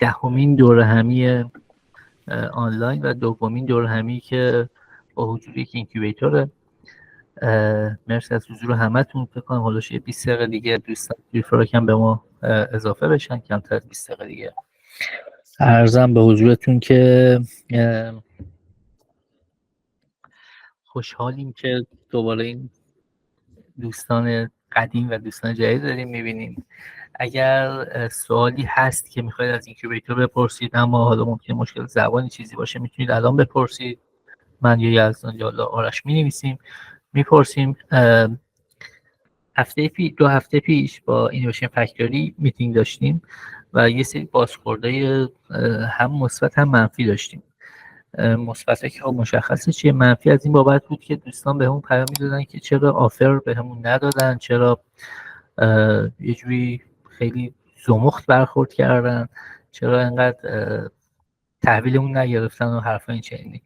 دهمین دورهمی آنلاین و دومین دورهمی که با حضور یک اینکیوبیتوره. مرسی از حضور همتون. فکر کنم حالا 20 دقیقه دیگه دوستان TreeFrog هم به ما اضافه بشن، کمتر از 20 دقیقه دیگه. عرضم به حضورتون که خوشحالیم که دوباره این دوستان قدیم و دوستان جدید داریم میبینیم. اگر سوالی هست که میخواید از اینکیوبیتور بپرسید، اما حالا ممکن مشکل زبانی چیزی باشه، میتونید الان بپرسید. من یا یزدان یا آرش مینویسیم میپرسیم. دو هفته پیش با اینویشن فکتوری میتینگ داشتیم و یه سری بازخوردهای هم مثبت هم منفی داشتیم. مثبت که مشخصه چیه، منفی از این بابت بود که دوستان به همون پیام میدادن که چرا آفر به همون ندادن، چرا یه جوری خیلی زمخت برخورد کردن، چرا انقدر تحویلمون نگرفتن و حرفا این چنینی.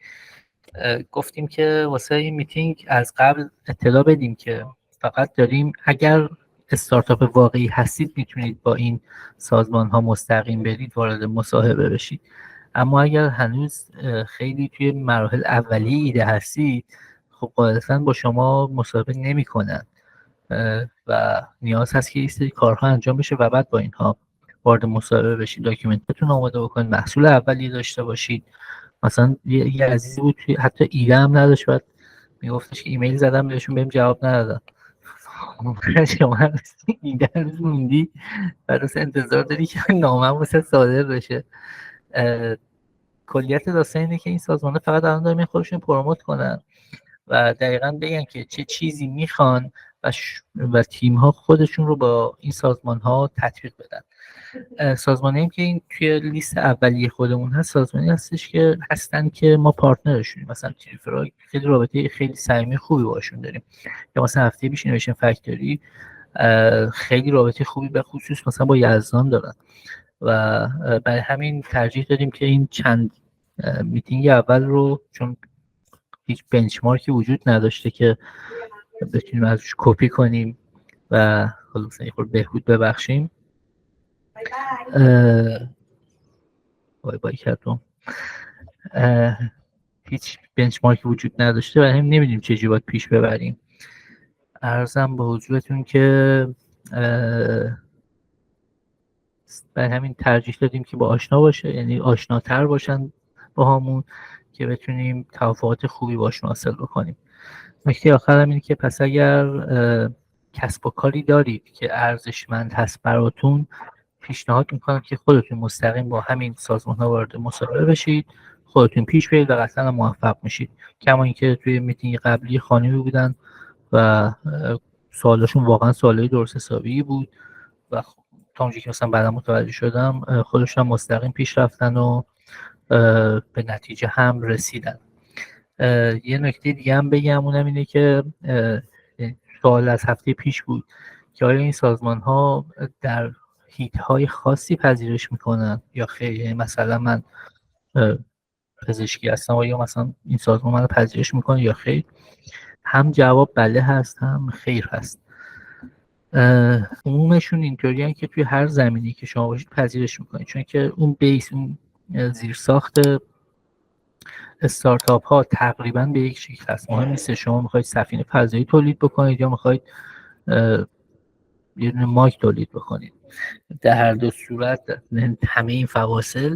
گفتیم که واسه این میتینگ از قبل اطلاع بدیم که فقط داریم اگر استارتاپ واقعی هستید میتونید با این سازمان ها مستقیم برید وارد مصاحبه بشید، اما اگر هنوز خیلی توی مراحل اولیه ایده هستید، خب قاعدتاً با شما مصاحبه نمی کنن و نیاز هست که این سری کارها انجام بشه و بعد با اینها وارد مصاحبه بشید. داکیومنتتون آماده بکنید، محصول اولیه داشته باشید. مثلا یه عزیزی بود حتی ایده هم نداشت، بعد میگفتش که ایمیل زدم بهشون بهم جواب ندادن. شما ایده هنوز موندی، بعد اصلا انتظار داری که نامه واسه صادر بشه. کلیت داستان اینه که این سازمان‌ها فقط الان دارن خودشون پروموت کنن و دقیقاً بگن که چه چیزی میخوان و تیم‌ها خودشون رو با این سازمان‌ها تطبیق بدن. سازمانی که این توی لیست اولیه خودمون هست، سازمانی هستش که هستن که ما پارتنرشونیم. مثلا TreeFrog خیلی رابطه خیلی صمیمی خوبی باشون داریم، یا مثلا هفته پیش اینویشن فکتوری خیلی رابطه خوبی به خصوص مثلا با یزدان دارن و برای همین ترجیح دادیم که این چند میتینگ اول رو، چون هیچ بنچمارکی وجود نداشته که بتونیم ازش کپی کنیم و حالا مثلا یه خورده بهبود ببخشیم، بای کردم، هیچ بنچمارکی وجود نداشته و هم نمیدونیم چه جوری باید پیش ببریم. عرضم به حضورتون که برای همین ترجیح دادیم که با آشنا باشه، یعنی آشناتر باشن با همون که بتونیم توافقات خوبی باشون حاصل بکنیم. نکته آخر هم اینه که پس اگر کسب و کاری دارید که ارزشمند هست براتون، پیشنهاد میکنم که خودتون مستقیم با همین سازمان ها وارد مصاحبه بشید، خودتون پیش برید و قطعا موفق میشید. کما اینکه توی میتینگ قبلی خانمی بودن و سوالاشون واقعا سوالای درست حسابی بود و تا اونجایی که مثلا بعدا متوجه شدم خودشون مستقیم پیش رفتن و به نتیجه هم رسیدن. یه نکته دیگه هم بگم، اونم اینه که سوال از هفته پیش بود که آیا این سازمان ها در هیت های خاصی پذیرش میکنن یا خیر. مثلا من پزشکی هستم و یا مثلا این سازمان من پذیرش میکنه یا خیر. هم جواب بله هست هم خیر هست. عمومشون اینطوریه که توی هر زمینی که شما باشید پذیرش میکنید، چون که اون بیس، اون زیرساخت استارتاپ ها تقریبا به یک شکل هست. مهم نیست شما میخواید سفینه فضایی تولید بکنید یا میخواید یه دونه مایک تولید بکنید. در هر دو صورت همه این فواصل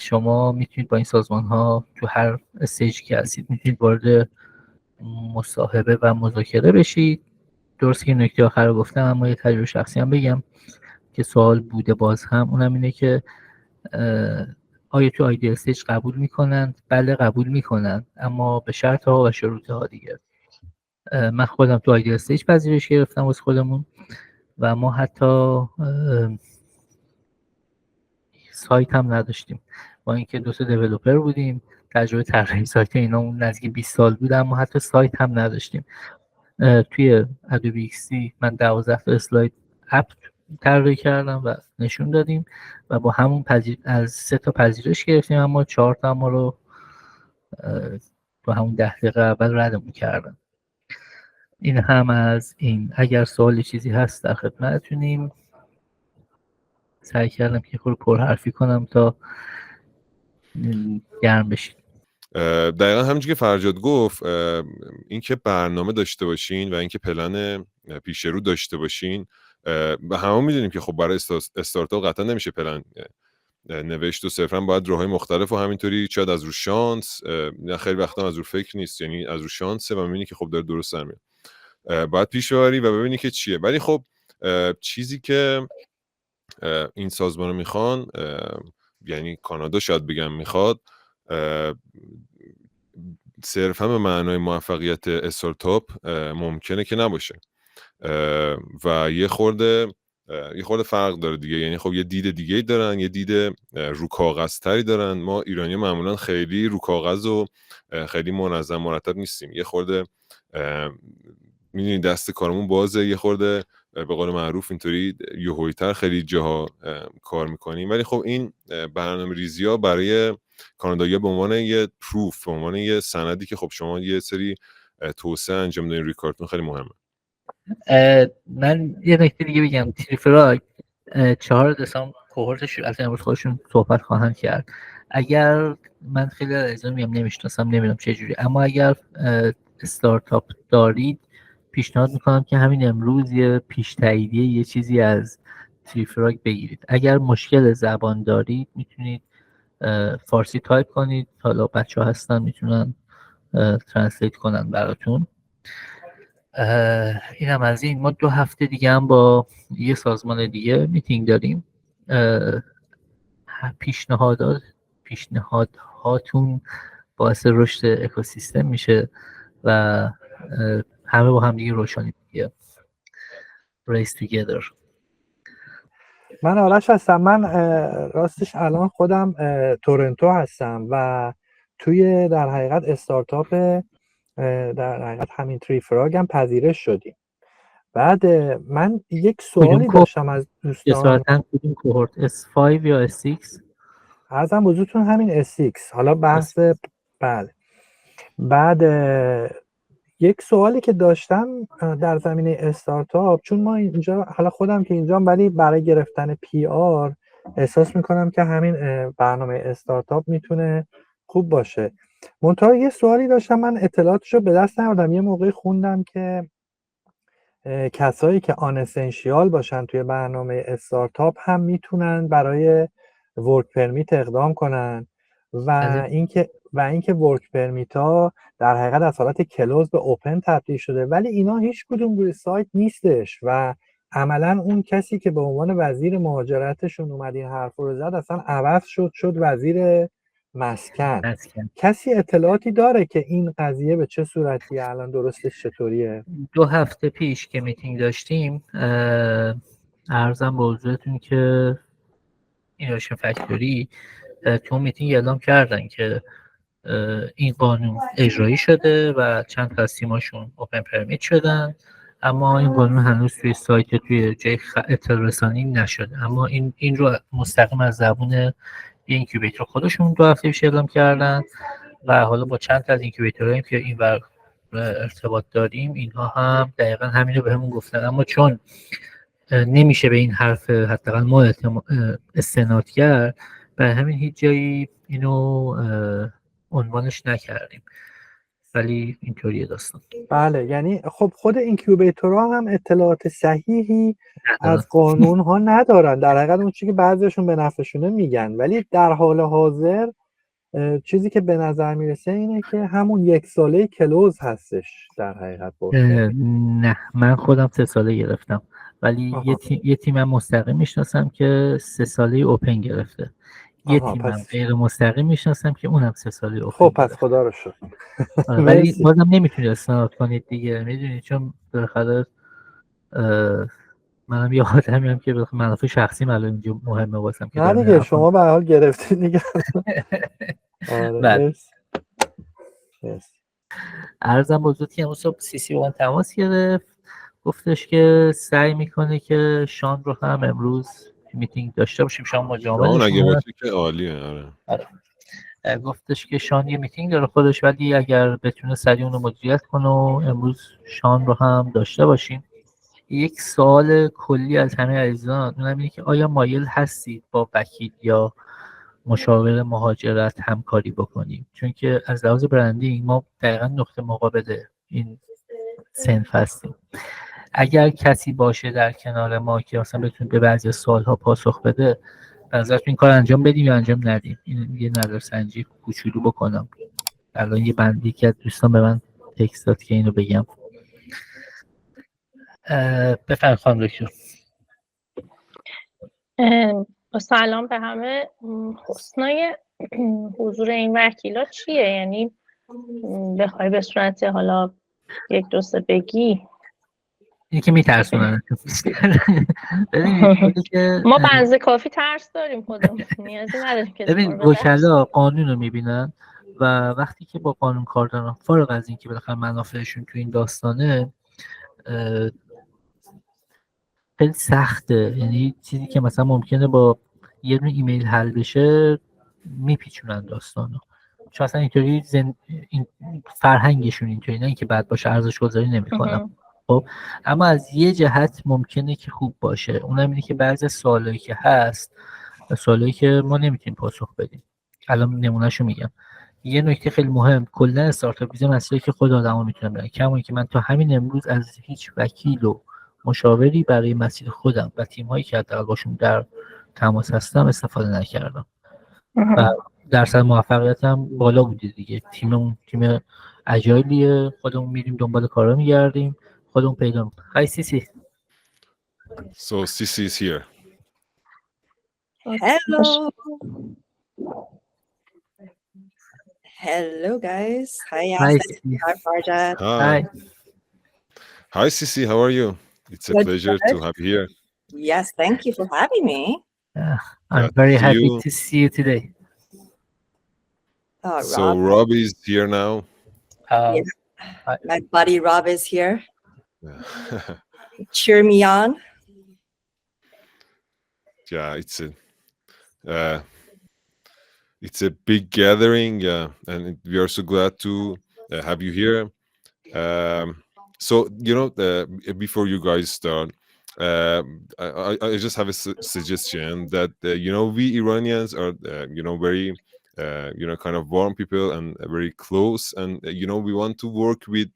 شما میتونید با این سازمان ها تو هر استیجی که هستید میتونید وارد مصاحبه و مذاکره بشید. درست که نکته آخر رو گفتم، اما یه تجربه شخصی هم بگم که سوال بوده باز هم، اونم اینه که آیا تو آیدی استیج قبول میکنن؟ بله قبول میکنن، اما به شرط ها و شروط ها دیگه. من خودم تو آیدی استیج پذیرش گرفتم واسه خودمون و ما حتی سایت هم نداشتیم، با اینکه دو تا دیولپر بودیم، تجربه طراحی سایت اینا اون نزدیک 20 سال بود، اما حتی سایت هم نداشتیم. توی ادوبه ایکسی من 12 تا اسلاید اپ طراحی کردم و نشون دادیم و با همون از 3 تا پذیرش گرفتیم، اما 4 تا ما رو با همون 10 دقیقه اول ردمون کردن. این هم از این. اگر سوالی چیزی هست در خدمتتونیم. سعی کردم که خود پرحرفی کنم تا گرم بشید. دقیقا همونجوری که فرجاد گفت، اینکه برنامه داشته باشین و اینکه پلن پیش رو داشته باشین، و همون میدونیم که خب برای استارتاپ قطعا نمیشه پلن نوشت و صرفا باید راههای مختلف و همینطوری شاید از رو شانس، نه خیلی وقتا از رو فکر نیست، یعنی از رو شانسه و میبینی که خب داره درست در میاد، باید پیش ببری و ببینی که چیه. ولی خب چیزی که این سازمان رو میخوان، یعنی کانادا شاید بگم میخواد، صرفا به معنای موفقیت استارتاپ ممکنه که نباشه و یه خورده فرق داره دیگه. یعنی خب یه دید دیگه دارن، یه دید رو کاغذ تری دارن. ما ایرانی معمولا خیلی رو کاغذ و خیلی منظم مرتب نیستیم، یه خورده میدونی دست کارمون بازه، یه خورده به قول معروف اینطوری یهویی‌تر خیلی جاها کار میکنیم. ولی خب این برنامه ریزی ها برای کانادایی‌ها به عنوان یه پروف، به عنوان یه سندی که خب شما یه سری توسعه انجام دادین روی کارتون، خیلی مهمه. من یه نکته دیگه بگم. تریفراگ 4 دسامبر کوهورتش از امروز خودشون صحبت خواهند کرد. اگر من خیلی از میام نمیشناسم، نمیدونم چه جوری، اما اگر استارتاپ دارید پیشنهاد میکنم که همین امروز یه پیش تاییدیه یه چیزی از تریفراگ بگیرید. اگر مشکل زبان دارید میتونید فارسی تایپ کنید، حالا بچه‌ها هستن میتونن ترنسلیت کنن براتون. اینم از این. ما 2 هفته دیگه هم با یه سازمان دیگه میتینگ داریم. پیشنهادهاتون باعث رشد اکوسیستم میشه و همه با هم دیگه روشنی دیگه. Race together. من آرش هستم. من راستش الان خودم تورنتو هستم و توی در حقیقت استارتاپ در حقیقت همین تریفراگ هم پذیرش شدیم. بعد من یک سوالی داشتم از دوستان. کدوم کوهورت، S5 یا S6؟ عرضم بزرگتون همین S6. حالا بحث بله. بعد یک سوالی که داشتم در زمینه استارتاپ، چون ما اینجا حالا خودم که اینجام، ولی برای گرفتن PR احساس میکنم که همین برنامه استارتاپ میتونه خوب باشه. منتها یه سوالی داشتم، من اطلاعاتشو به دست نیاوردم. یه موقعی خوندم که کسایی که آن اسنشیال باشن توی برنامه استارتاپ هم میتونن برای ورک پرمیت اقدام کنن و اینکه ورک پرمیت ها در حقیقت از حالت کلوز به اوپن تبدیل شده، ولی اینا هیچ کدوم روی سایت نیستش و عملا اون کسی که به عنوان وزیر مهاجرتشون اومد این حرف رو زد اصلا عوض شد وزیر مسکن. کسی اطلاعاتی داره که این قضیه به چه صورتیه الان، درستش چطوریه؟ 2 هفته پیش که میتینگ داشتیم عرضم به حضورتون که اینویشن فکتوری تو میتینگ اعلام کردن که این قانون اجرایی شده و چند تا از تیماشون اوپن پرمیت شدن، اما این قانون هنوز توی سایت توی جای اطلاع رسانی نشده. اما این رو مستقیم از زبون اینکیوبیتور خودشون 2 هفته پیش اعلام کردن و حالا با چند تا از اینکیوبیتورایی که اینور ارتباط داریم اینها هم دقیقاً همین رو بهمون گفتن. اما چون نمیشه به این حرف حداقل ما استناد کرد، برای همین هیچ جایی اینو عنوانش نکردیم، ولی اینطوریه داستان. بله، یعنی خب خود اینکیوبیتورها هم اطلاعات صحیحی از قانون ها ندارن. در حقیقت اون چیزی که بعضیشون به نفعشونه میگن، ولی در حال حاضر چیزی که به نظر میرسه اینه که همون 1 ساله کلوز هستش در حقیقت. نه، من خودم 3 ساله گرفتم، ولی یه تیم هم مستقیم میشناسم که 3 ساله اوپن گرفته. یه تیم هم غیر مستقیم میشناسم که اونم 3 ساله اوپن. خب پس خدا رو شکر. ولی بازم نمیتونید استناد کنید دیگه، میدونید، چون بالاخره منم یه آدمیم که منافع شخصی الان اینجا مهمه واسم که نه دیگه شما به هر حال گرفتید دیگه. آره. عرضم بزرگی که امروز صبح CC با من تماس گرفت، گفتش که سعی میکنه که شان رو هم امروز میتینگ داشته باشیم. شان مجامل اگه باشه که عالیه. آره. گفتش که شان یه میتینگ داره خودش، ولی اگر بتونه سریع اون رو مدیریت کنه و امروز شان رو هم داشته باشیم. یک سوال کلی از همه عزیزان اونم اینه که آیا مایل هستید با وکیل یا مشاور مهاجرت همکاری بکنیم؟ چون که از لحاظ برندینگ ما دقیقا نقطه مقابل این صنف هستیم. اگر کسی باشه در کنار ما که مثلا بتونه به بعضی سوالها پاسخ بده، به نظرتون این کار انجام بدیم یا انجام ندیم؟ این یه نظرسنجی کوچولو بکنم. الان یه بندی که از دوستان به من تکست داد که اینو بگم. بفرمایید خانم دکتر. سلام به همه. حسنای حضور این وکیلا چیه؟ یعنی بخوای به صورت حالا یک دو سه بگی. این که میترسونن. ما بنز کافی ترس داریم خودمون، نیازی نداریم که ببین وکلا قانون رو میبینن و وقتی که با قانون کار دارن، فارغ از این که بالاخره منافعشون تو این داستانه، خیلی سخته. یعنی چیزی که مثلا ممکنه با یه دونه ایمیل حل بشه میپیچونن داستانو، چون اصلا اینطوری این فرهنگشون اینطوری، نه اینکه بعد باشه ارزش گذاری نمیکنم. خب اما از یه جهت ممکنه که خوب باشه، اونم اینه که بعضی سوالایی که هست، سوالایی که ما نمیتونیم پاسخ بدیم. الان نمونهشو میگم. یه نکته خیلی مهم، کلا استارتاپ ویزا مسئله که خود آدما میتونن برن. کما اینکه من تا همین امروز از هیچ وکیل و مشاوری برای مسیر خودم و تیم‌هایی که حداقل باشون در تماس هستم استفاده نکردم و درصد موفقیتم بالا بوده دیگه. تیممون تیم اجایلیه، خودمون میریم دنبال کارا میگردیم، خودمون پیدا میکنیم. Hi Sisi. So Sisi is here. Hello. Hello guys. Hi Sisi. Hi Farjad. Hi. Hi Sisi, how are you? It's a pleasure to have you here. Yes, thank you for having me. I'm very happy to see you today. So Rob is here now. Yes. My buddy Rob is here. Cheer me on. Yeah, it's a big gathering, and we are so glad to have you here. So before you guys start, I just have a suggestion that we Iranians are very kind of warm people and very close, and we want to work with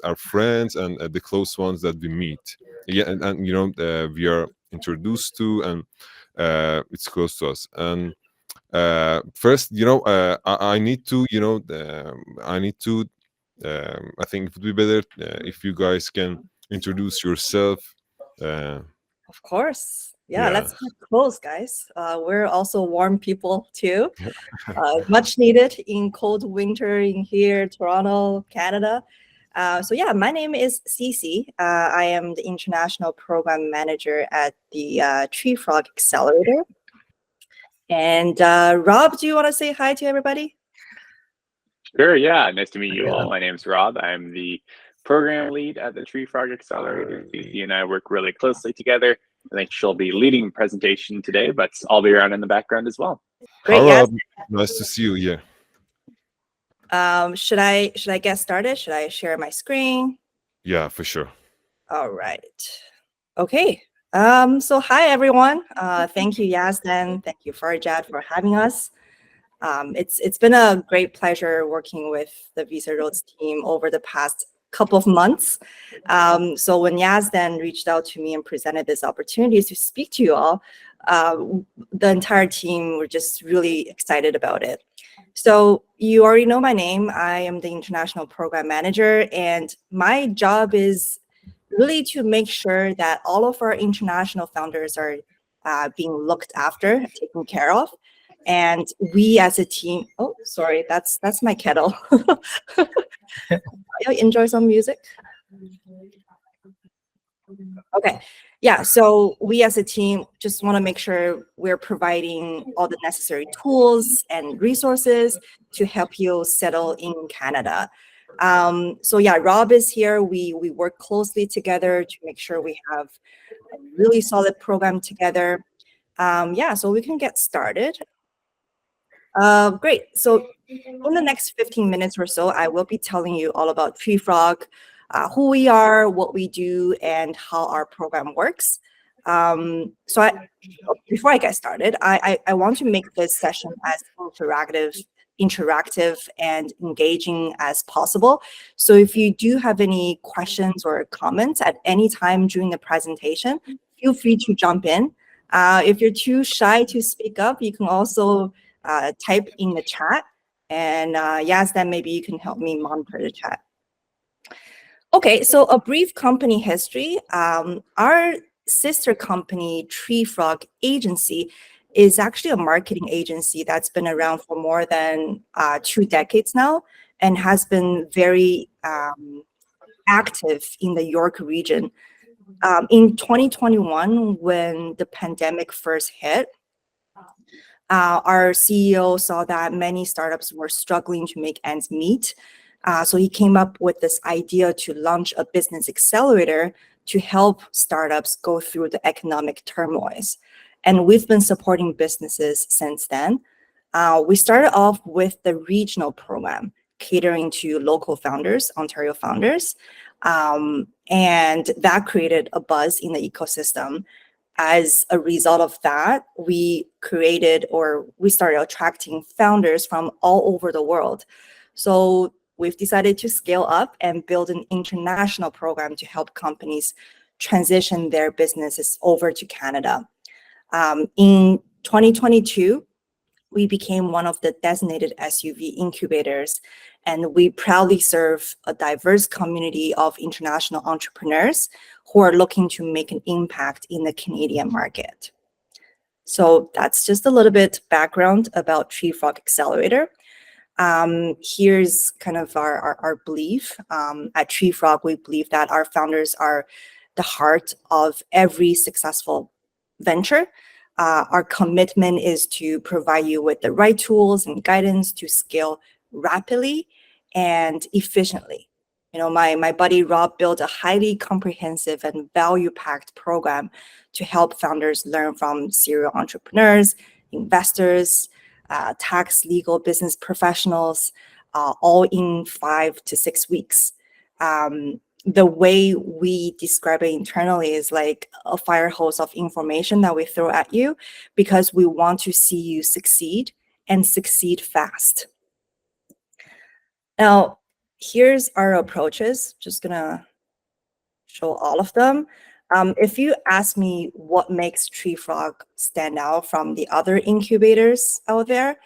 our friends and the close ones that we meet. Yeah, and we are introduced to, and it's close to us. And first, I need to I think it would be better if you guys can introduce yourself. Of course. Yeah, let's get close, guys. We're also warm people too. Much needed in cold winter in here, Toronto, Canada. So yeah, my name is Cici. I am the International Program Manager at the TreeFrog Accelerator. And Rob, do you want to say hi to everybody? Sure, yeah. Nice to meet you all. My name's Rob. I'm the program lead at the TreeFrog Accelerator. Cici and I work really closely together. I think she'll be leading the presentation today, but I'll be around in the background as well. Great, Hi, yes. Rob. Nice to see you here. Should I get started? Should I share my screen? Yeah, for sure. All right. Okay. So hi everyone. Thank you, Yazdan. Thank you, Farjad, for having us. It's been a great pleasure working with the Visa Roads team over the past couple of months. So when Yazdan reached out to me and presented this opportunity to speak to you all, the entire team were just really excited about it. So you already know my name. I am the International Program Manager, and my job is really to make sure that all of our international founders are being looked after, taken care of. And we as a team, oh, sorry, that's my kettle. You enjoy some music? Okay. Yeah, so we as a team just want to make sure we're providing all the necessary tools and resources to help you settle in Canada. So yeah, Rob is here. We work closely together to make sure we have a really solid program together. Yeah, so we can get started. Great. So in the next 15 minutes or so, I will be telling you all about TreeFrog, who we are, what we do, and how our program works. Before I get started, I want to make this session as interactive and engaging as possible. So if you do have any questions or comments at any time during the presentation, feel free to jump in. If you're too shy to speak up, you can also type in the chat. And then maybe you can help me monitor the chat. Okay, so a brief company history. Our sister company, TreeFrog Agency, is actually a marketing agency that's been around for more than 2 decades now and has been very active in the York region. In 2021, when the pandemic first hit, our CEO saw that many startups were struggling to make ends meet. So he came up with this idea to launch a business accelerator to help startups go through the economic turmoils. And we've been supporting businesses since then. We started off with the regional program, catering to local founders, Ontario founders. And that created a buzz in the ecosystem. As a result of that, we started attracting founders from all over the world. So we've decided to scale up and build an international program to help companies transition their businesses over to Canada. In 2022, we became one of the designated SUV incubators, and we proudly serve a diverse community of international entrepreneurs who are looking to make an impact in the Canadian market. So that's just a little bit background about TreeFrog Accelerator. Here's kind of our belief. At TreeFrog, we believe that our founders are the heart of every successful venture. Our commitment is to provide you with the right tools and guidance to scale rapidly and efficiently. You know, my buddy Rob built a highly comprehensive and value-packed program to help founders learn from serial entrepreneurs, investors, tax, legal, business professionals, all in 5 to 6 weeks. The way we describe it internally is like a fire hose of information that we throw at you because we want to see you succeed and succeed fast. Now, here's our approaches. Just gonna show all of them. If you ask me what makes TreeFrog stand out from the other incubators out there,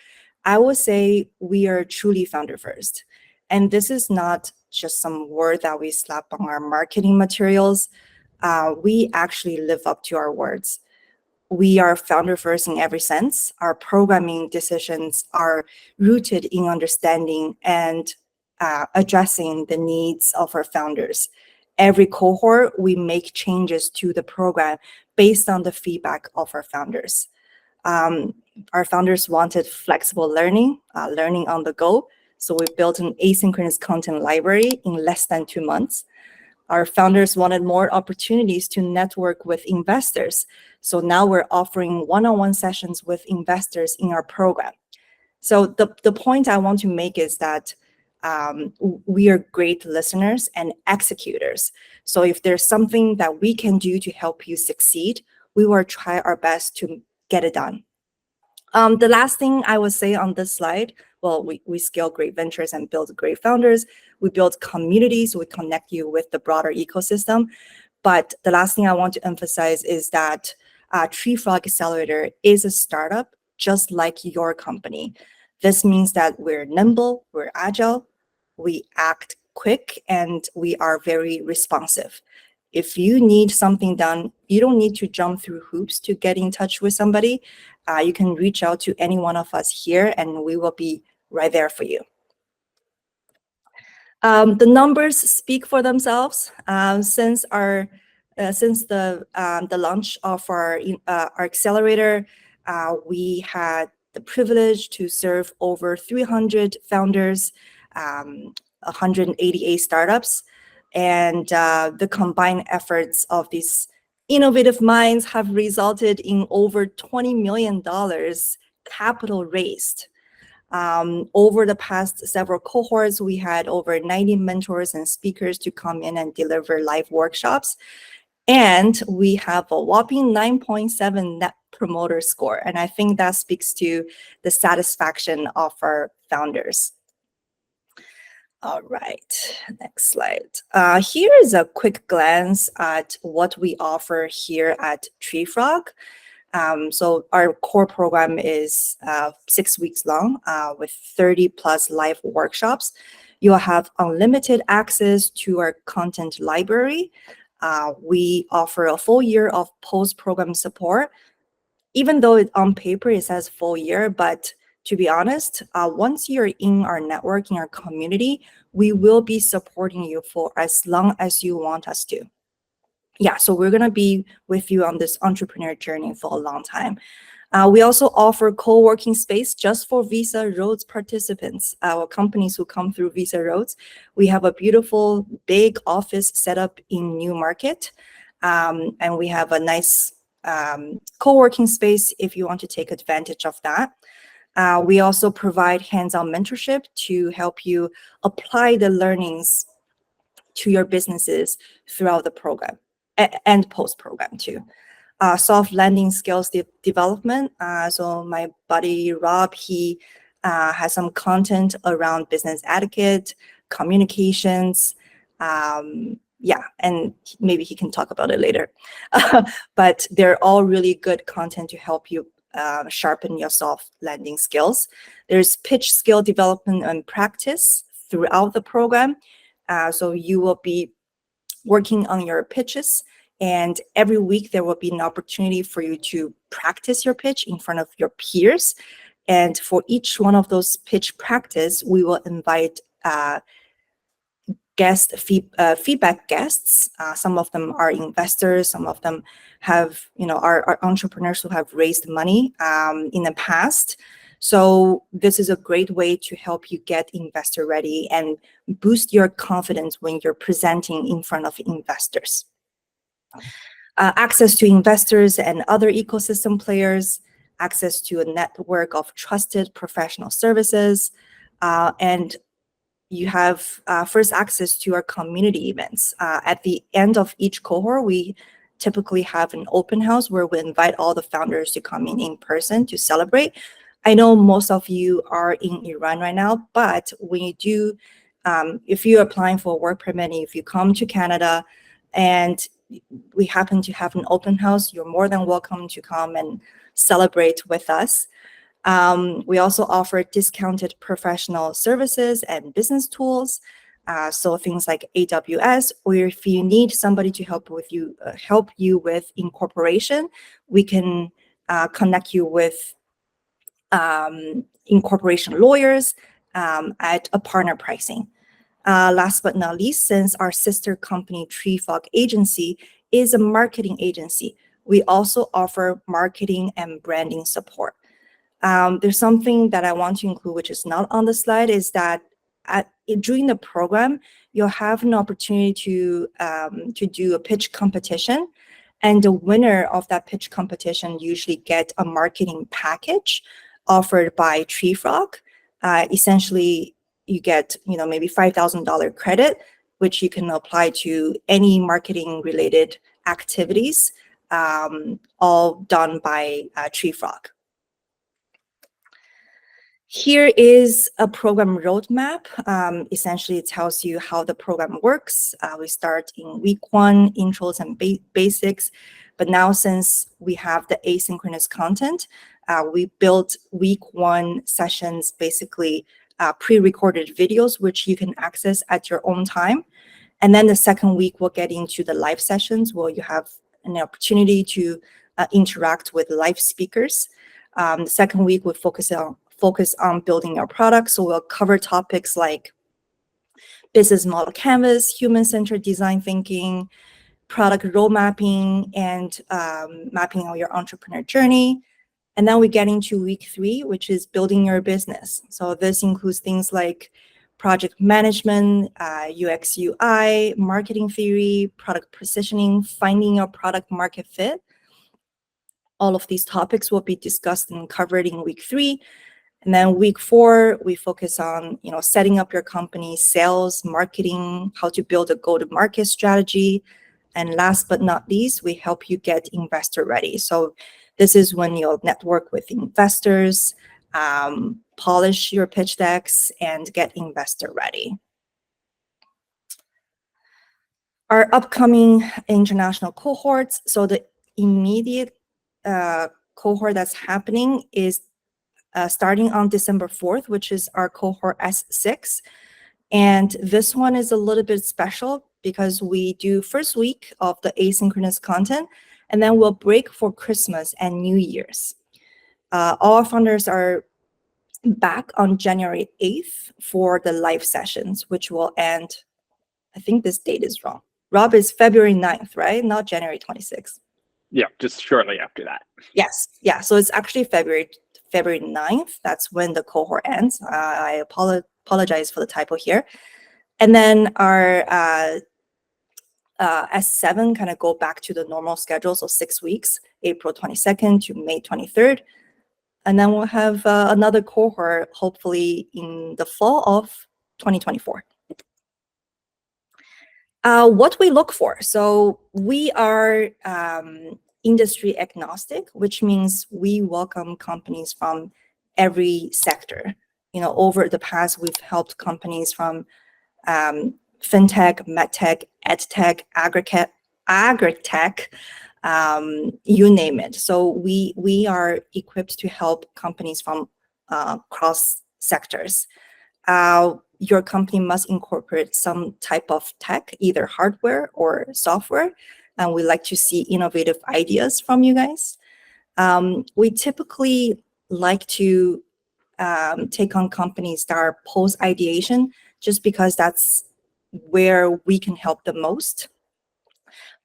I would say we are truly founder first. And this is not just some word that we slap on our marketing materials. We actually live up to our words. We are founder first in every sense. Our programming decisions are rooted in understanding and addressing the needs of our founders. Every cohort, we make changes to the program based on the feedback of our founders. Our founders wanted flexible learning, learning on the go. So we built an asynchronous content library in less than 2 months. Our founders wanted more opportunities to network with investors. So now we're offering one-on-one sessions with investors in our program. So the point I want to make is that we are great listeners and executors. So if there's something that we can do to help you succeed, we will try our best to get it done. The last thing I would say on this slide, well, we scale great ventures and build great founders. We build communities, we connect you with the broader ecosystem. But the last thing I want to emphasize is that TreeFrog Accelerator is a startup just like your company. This means that we're nimble, we're agile, we act quick, and we are very responsive. If you need something done, you don't need to jump through hoops to get in touch with somebody. You can reach out to any one of us here and we will be right there for you. The numbers speak for themselves. Since the launch of our accelerator, we had the privilege to serve over 300 founders, 188 startups, and the combined efforts of these innovative minds have resulted in over $20 million capital raised. Over the past several cohorts, we had over 90 mentors and speakers to come in and deliver live workshops. And we have a whopping 9.7 net promoter score. And I think that speaks to the satisfaction of our founders. All right, next slide. Here is a quick glance at what we offer here at TreeFrog. So our core program is 6 weeks long with 30 plus live workshops. You'll have unlimited access to our content library. We offer a full year of post-program support, even though on paper it says full year, but to be honest, once you're in our network, in our community, we will be supporting you for as long as you want us to. Yeah, so we're gonna be with you on this entrepreneur journey for a long time. We also offer co-working space just for Visa Roads participants, our companies who come through Visa Roads. We have a beautiful big office set up in New Market, and we have a nice co-working space if you want to take advantage of that. We also provide hands-on mentorship to help you apply the learnings to your businesses throughout the program and post-program too. Soft landing skills development. So my buddy Rob, he has some content around business etiquette, communications. Yeah, and maybe he can talk about it later. But they're all really good content to help you sharpen your soft landing skills. There's pitch skill development and practice throughout the program. So you will be working on your pitches, and every week there will be an opportunity for you to practice your pitch in front of your peers. And for each one of those pitch practice, we will invite feedback guests. Some of them are investors, some of them have, are entrepreneurs who have raised money in the past. So this is a great way to help you get investor ready and boost your confidence when you're presenting in front of investors. Access to investors and other ecosystem players, access to a network of trusted professional services, and you have first access to our community events. At the end of each cohort, we typically have an open house where we invite all the founders to come in person to celebrate. I know most of you are in Iran right now, but when you do, if you're applying for a work permit, if you come to Canada and we happen to have an open house, you're more than welcome to come and celebrate with us. We also offer discounted professional services and business tools. So things like AWS, or if you need somebody to help you with incorporation, we can connect you with incorporation lawyers at a partner pricing. Last but not least, since our sister company TreeFrog Agency is a marketing agency, we also offer marketing and branding support. There's something that I want to include, which is not on the slide, is that during the program, you'll have an opportunity to do a pitch competition, and the winner of that pitch competition usually get a marketing package offered by TreeFrog. Essentially, you get maybe $5,000 credit, which you can apply to any marketing related activities, all done by TreeFrog. Here is a program roadmap. Essentially, it tells you how the program works. We start in week 1, intros and basics. But now, since we have the asynchronous content, we built week 1 sessions, basically pre-recorded videos, which you can access at your own time. And then the second week, we'll get into the live sessions where you have an opportunity to interact with live speakers. The second week, we'll focus on building our products. So we'll cover topics like business model canvas, human-centered design thinking, product road mapping, and mapping out your entrepreneur journey. And then we get into week 3, which is building your business. So this includes things like project management, UX, UI, marketing theory, product positioning, finding your product market fit. All of these topics will be discussed and covered in week 3. And then week 4, we focus on, setting up your company, sales, marketing, how to build a go-to-market strategy. And last but not least, we help you get investor ready. So this is when you'll network with investors, polish your pitch decks, and get investor ready. Our upcoming international cohorts. So the immediate cohort that's happening is starting on December 4th, which is our cohort S6. And this one is a little bit special because we do first week of the asynchronous content, and then we'll break for Christmas and New Year's. All our founders are back on January 8th for the live sessions, which will end, I think this date is wrong. Rob, is February 9th, right? Not January 26th. Yeah, just shortly after that. Yes, yeah. So it's actually February 9th. That's when the cohort ends. I apologize for the typo here. And then our S7 kind of go back to the normal schedule, so 6 weeks, April 22nd to May 23rd. And then we'll have another cohort, hopefully in the fall of 2024. What we look for. So we are industry agnostic, which means we welcome companies from every sector. Over the past, we've helped companies from fintech, medtech, edtech, agritech, you name it. So we are equipped to help companies from cross sectors. Your company must incorporate some type of tech, either hardware or software, and we like to see innovative ideas from you guys. We typically like to take on companies that are post-ideation, just because that's where we can help the most.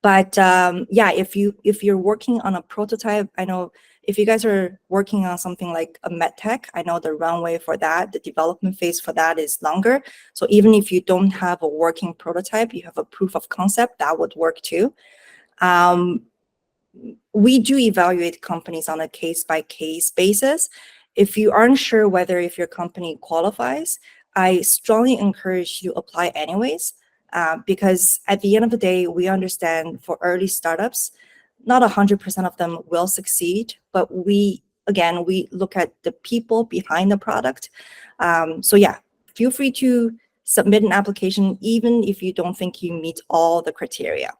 But if you're working on a prototype, I know if you guys are working on something like a medtech, I know the runway for that, the development phase for that is longer. So even if you don't have a working prototype, you have a proof of concept, that would work too. We do evaluate companies on a case-by-case basis. If you aren't sure whether if your company qualifies, I strongly encourage you to apply anyways, because at the end of the day, we understand for early startups, not 100% of them will succeed, but we look at the people behind the product. So yeah, feel free to submit an application, even if you don't think you meet all the criteria.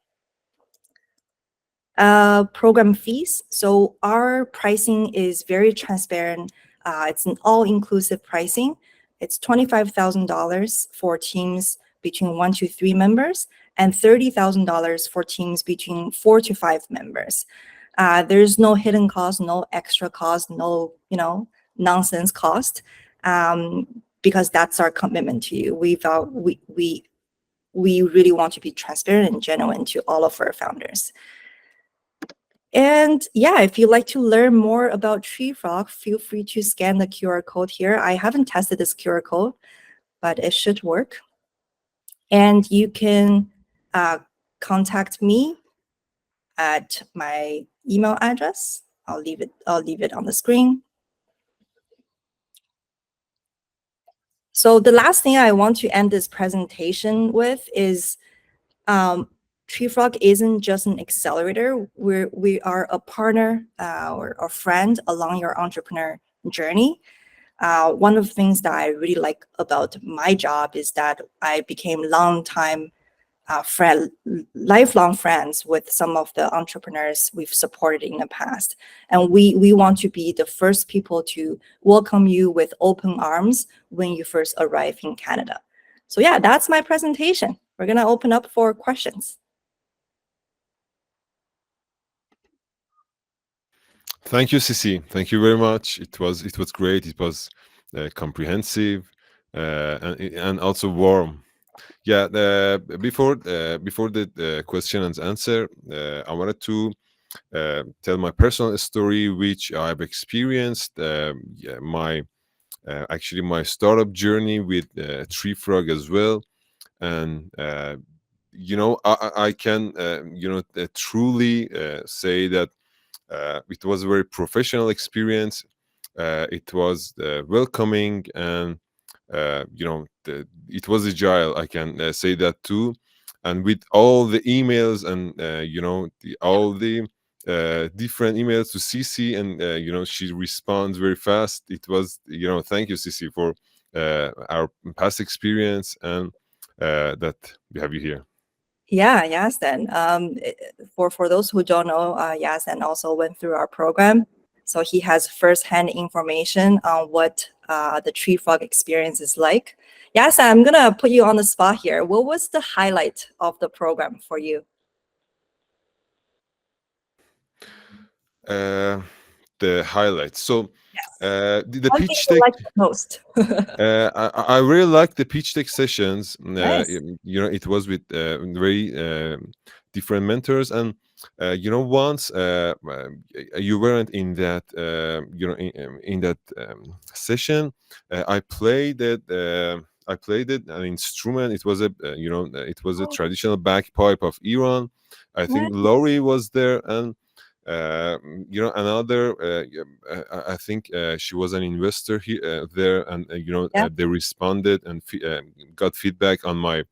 Program fees. So our pricing is very transparent. It's an all-inclusive pricing. It's $25,000 for teams between 1 to 3 members, and $30,000 for teams between 4 to 5 members. There's no hidden cost, no extra cost, no nonsense cost, because that's our commitment to you. We really want to be transparent and genuine to all of our founders. And yeah, if you'd like to learn more about TreeFrog, feel free to scan the QR code here. I haven't tested this QR code, but it should work. And you can contact me at my email address. I'll leave it on the screen. So the last thing I want to end this presentation with is TreeFrog isn't just an accelerator. We are a partner or a friend along your entrepreneur journey. One of the things that I really like about my job is that I became lifelong friends with some of the entrepreneurs we've supported in the past. And we want to be the first people to welcome you with open arms when you first arrive in Canada. So yeah, that's my presentation. We're gonna open up for questions. Thank you, Sisi. Thank you very much. It was great. It was comprehensive and also warm. Yeah. Before the question and answer, I wanted to tell my personal story, which I've experienced. My startup journey with TreeFrog as well, and I can truly say that it was a very professional experience. it was welcoming, and it was agile. I can say that too. And with all the emails and all the different emails to CC, and she responds very fast. It was thank you, CC, for our past experience, and that we have you here. Yeah, Yazdan. For those who don't know, Yazdan also went through our program, so he has firsthand information on what the TreeFrog experience is like. Yazdan, I'm gonna put you on the spot here. What was the highlight of the program for you? The highlights. So the What pitch did you deck. like the most? I really like the pitch deck sessions. Nice. It was with very different mentors, and once you weren't in that in that session, I played it. I played an instrument. It was a traditional bagpipe of Iran. I think Laurie was there, and another I think she was an investor here there, and they responded and got feedback on my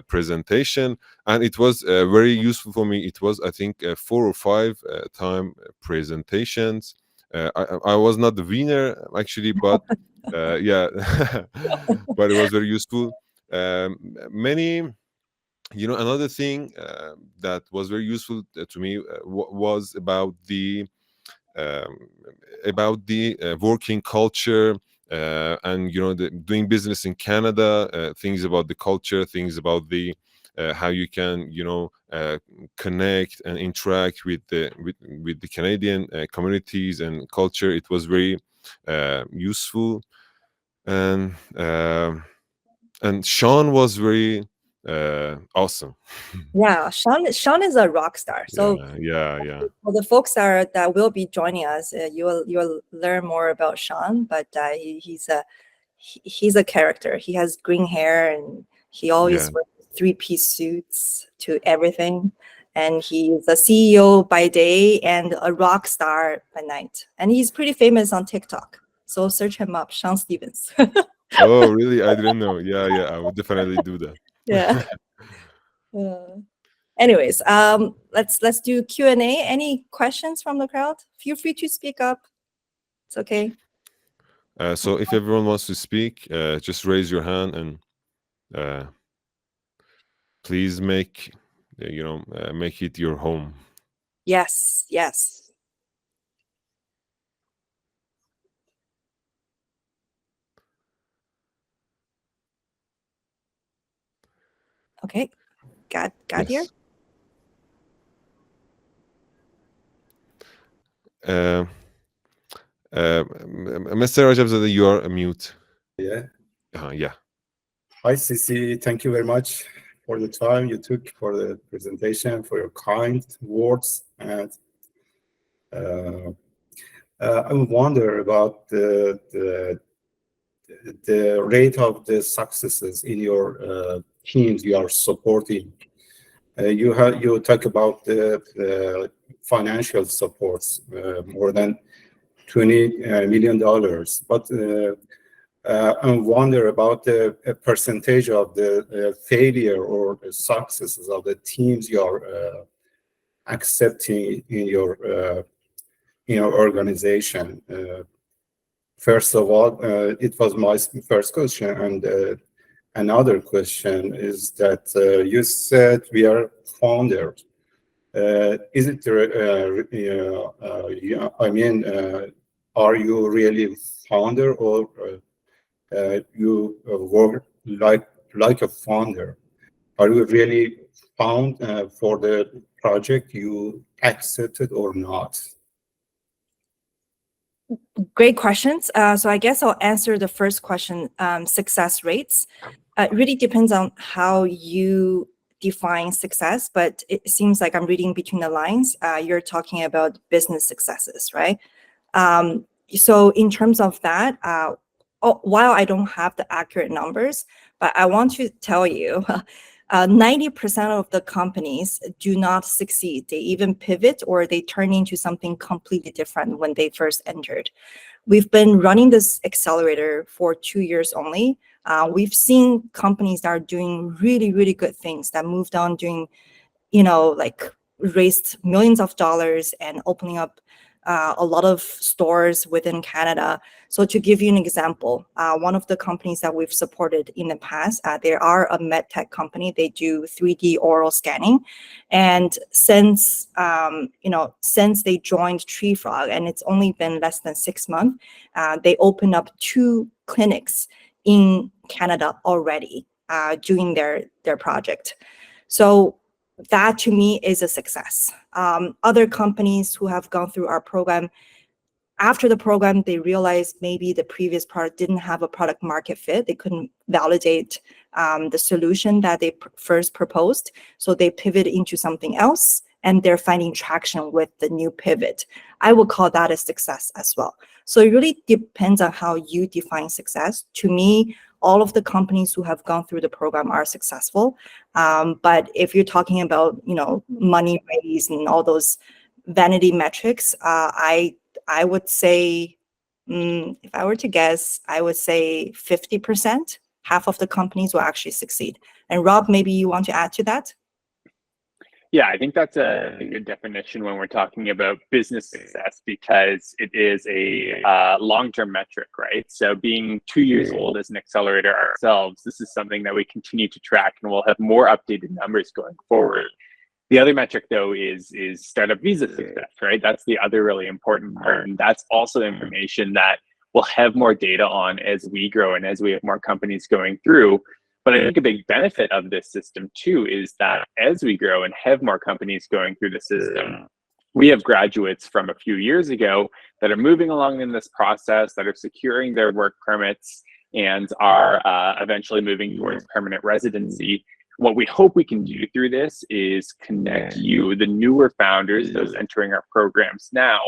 presentation, and it was very useful for me. It was, I think, 4 or 5 time presentations. I was not the winner actually, but yeah, but it was very useful. Many another thing that was very useful to me was about the working culture, and doing business in Canada, things about the culture, things about the how you can connect and interact with the Canadian communities and culture. It was very useful, and Sean was very awesome. Yeah, Sean is a rock star. So yeah. for the folks that will be joining us, you'll learn more about Sean. But he's a character. He has green hair, and he always wears 3-piece suits to everything. And he's a CEO by day and a rock star by night. And he's pretty famous on TikTok. So search him up, Sean Stevens. Oh, really? I didn't know. Yeah, I would definitely do that. Yeah. Anyways, let's do Q&A. Any questions from the crowd? Feel free to speak up. It's okay. So if everyone wants to speak, just raise your hand, and please make it your home. Yes. Okay, got Yes. here. Mr. Rajabzadeh, you are mute. Yeah. Yeah. Hi, CC. Thank you very much for the time you took for the presentation, for your kind words. And I wonder about the rate of the successes in your teams you are supporting. You talk about the financial supports, more than $20 million, but I wonder about the percentage of the failure or the successes of the teams you are accepting in your organization. First of all, it was my first question, and another question is that you said we are founders. Is it? Are you really founder, or you work like a founder? Are you really found for the project you accepted or not? Great questions. So I guess I'll answer the first question, success rates. It really depends on how you define success, but it seems like I'm reading between the lines. You're talking about business successes, right? So in terms of that, while I don't have the accurate numbers, but I want to tell you, 90% of the companies do not succeed. They even pivot, or they turn into something completely different when they first entered. we've been running this accelerator for 2 years only. We've seen companies that are doing really, really good things, that moved on doing, like raised millions of dollars and opening up a lot of stores within Canada. So to give you an example, one of the companies that we've supported in the past, they are a med tech company. They do 3D oral scanning, and since they joined TreeFrog, and it's only been less than 6 months, they opened up 2 clinics in Canada already, doing their project. So that to me is a success. Other companies who have gone through our program, after the program, they realized maybe the previous product didn't have a product market fit. They couldn't validate the solution that they first proposed. So they pivoted into something else, and they're finding traction with the new pivot. I would call that a success as well. So it really depends on how you define success. To me, all of the companies who have gone through the program are successful. But if you're talking about, money raised and all those vanity metrics, I would say, if I were to guess, I would say 50%, half of the companies will actually succeed. And Rob, maybe you want to add to that? Yeah, I think that's a good definition when we're talking about business success, because it is a long-term metric, right? So being 2 years old as an accelerator ourselves, this is something that we continue to track, and we'll have more updated numbers going forward. The other metric, though, is startup visa success, right? That's the other really important part, and that's also information that we'll have more data on as we grow and as we have more companies going through. But I think a big benefit of this system too is that as we grow and have more companies going through the system, we have graduates from a few years ago that are moving along in this process, that are securing their work permits and are eventually moving towards permanent residency. What we hope we can do through this is connect you, the newer founders, those entering our programs now,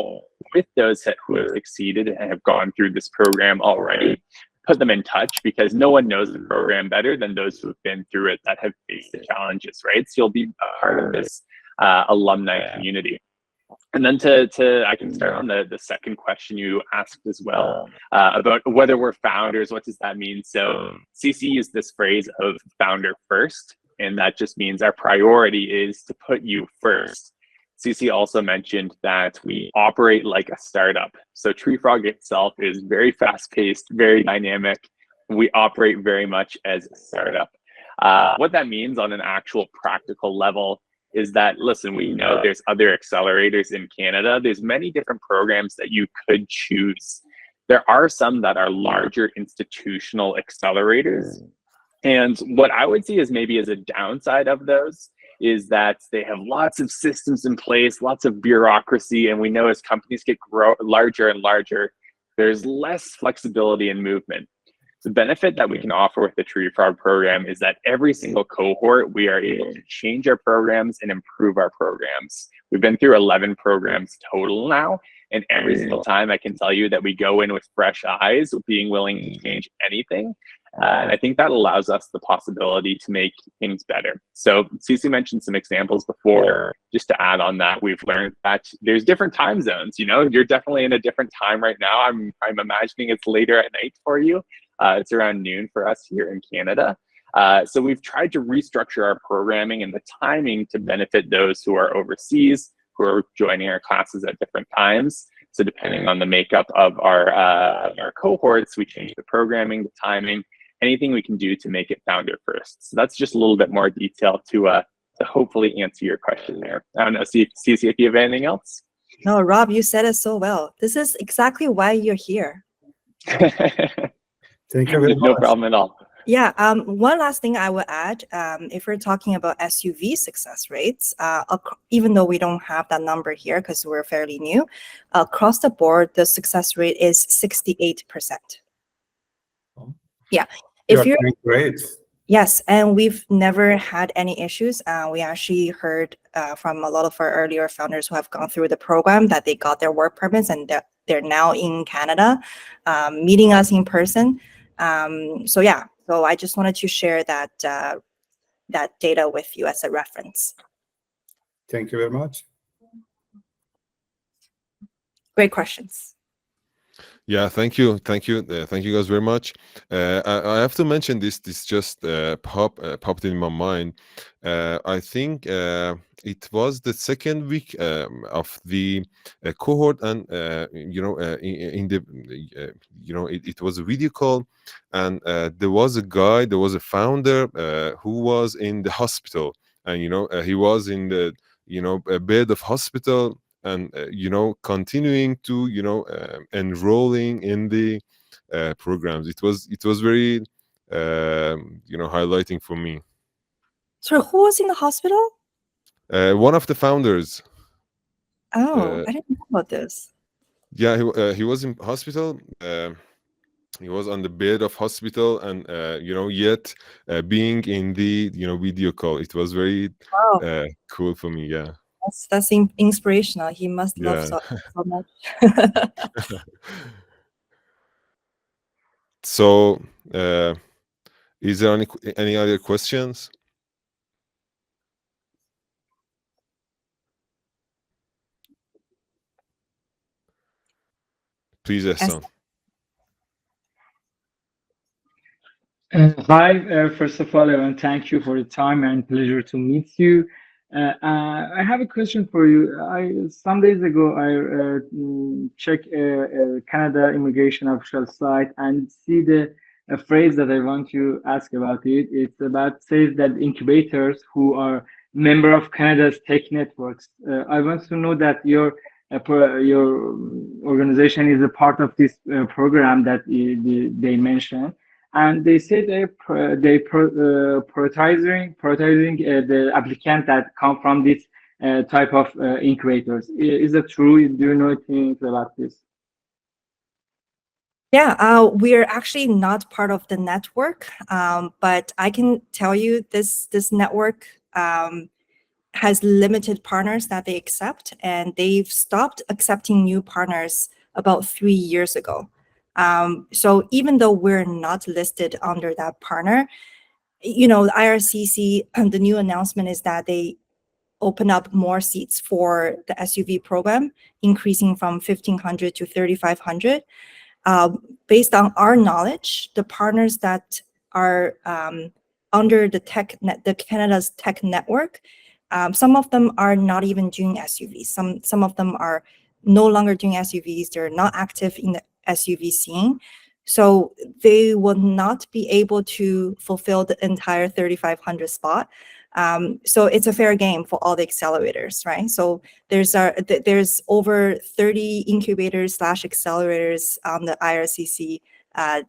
with those who have succeeded and have gone through this program already. Put them in touch, because no one knows the program better than those who have been through it, that have faced the challenges, right? So you'll be a part of this alumni community. And then I can start on the second question you asked as well, about whether we're founders. What does that mean? So CC used this phrase of founder first, and that just means our priority is to put you first. CC also mentioned that we operate like a startup. So TreeFrog itself is very fast-paced, very dynamic. We operate very much as a startup. What that means on an actual practical level is that, listen, we know there's other accelerators in Canada. There's many different programs that you could choose. There are some that are larger institutional accelerators. And what I would see is maybe as a downside of those is that they have lots of systems in place, lots of bureaucracy, and we know as companies get larger and larger, there's less flexibility in movement. The benefit that we can offer with the TreeFrog program is that every single cohort, we are able to change our programs and improve our programs. We've been through 11 programs total now, and every single time I can tell you that we go in with fresh eyes, being willing to change anything. And I think that allows us the possibility to make things better. So CC mentioned some examples before. Just to add on that, we've learned that there's different time zones. You're definitely in a different time right now. I'm imagining it's later at night for you. It's around noon for us here in Canada. So we've tried to restructure our programming and the timing to benefit those who are overseas, who are joining our classes at different times. So depending on the makeup of our cohorts, we change the programming, the timing, anything we can do to make it founder first. So that's just a little bit more detail to hopefully answer your question there. I don't know, Cece, if you have anything else? No, Rob, you said it so well. This is exactly why you're here. Thank you very much. No problem at all. Yeah, one last thing I would add, if we're talking about SUV success rates, even though we don't have that number here because we're fairly new, across the board, the success rate is 68%. Yeah. If you're doing great. Yes, and we've never had any issues. We actually heard from a lot of our earlier founders who have gone through the program that they got their work permits and they're now in Canada, meeting us in person. So yeah, so I just wanted to share that that data with you as a reference. Thank you very much. Great questions. Yeah, thank you guys very much. I have to mention this just popped in my mind. I think it was the second week of the cohort, and in the it was a video call, and there was a founder who was in the hospital, and he was in the a bed of hospital, and continuing to enrolling in the programs. It was very highlighting for me. So who was in the hospital? One of the founders. Oh, I didn't know about this. Yeah, he was in hospital. He was on the bed of hospital, and yet being in the video call. It was very cool for me. Yeah. That's inspirational. He must love so much. So, is there any other questions? Please, Hassan. Hi, first of all, I want to thank you for the time and pleasure to meet you. I have a question for you. Some days ago, I checked Canada immigration official site and see the phrase that I want to ask about it. It's about says that incubators who are member of Canada's tech networks. I want to know that your organization is a part of this program that they mentioned. And they say they're prioritizing the applicant that come from this type of incubators. Is that true? Do you know anything about this? Yeah, we're actually not part of the network, but I can tell you this network has limited partners that they accept, and they've stopped accepting new partners about 3 years ago. So even though we're not listed under that partner, the IRCC, the new announcement is that they open up more seats for the SUV program, increasing from 1,500 to 3,500. Based on our knowledge, the partners that are under the Canada's tech network, some of them are not even doing SUVs. Some of them are no longer doing SUVs. They're not active in the SUV scene, so they will not be able to fulfill the entire 3,500 spot. So it's a fair game for all the accelerators, right? So there's over 30 incubators / accelerators on the IRCC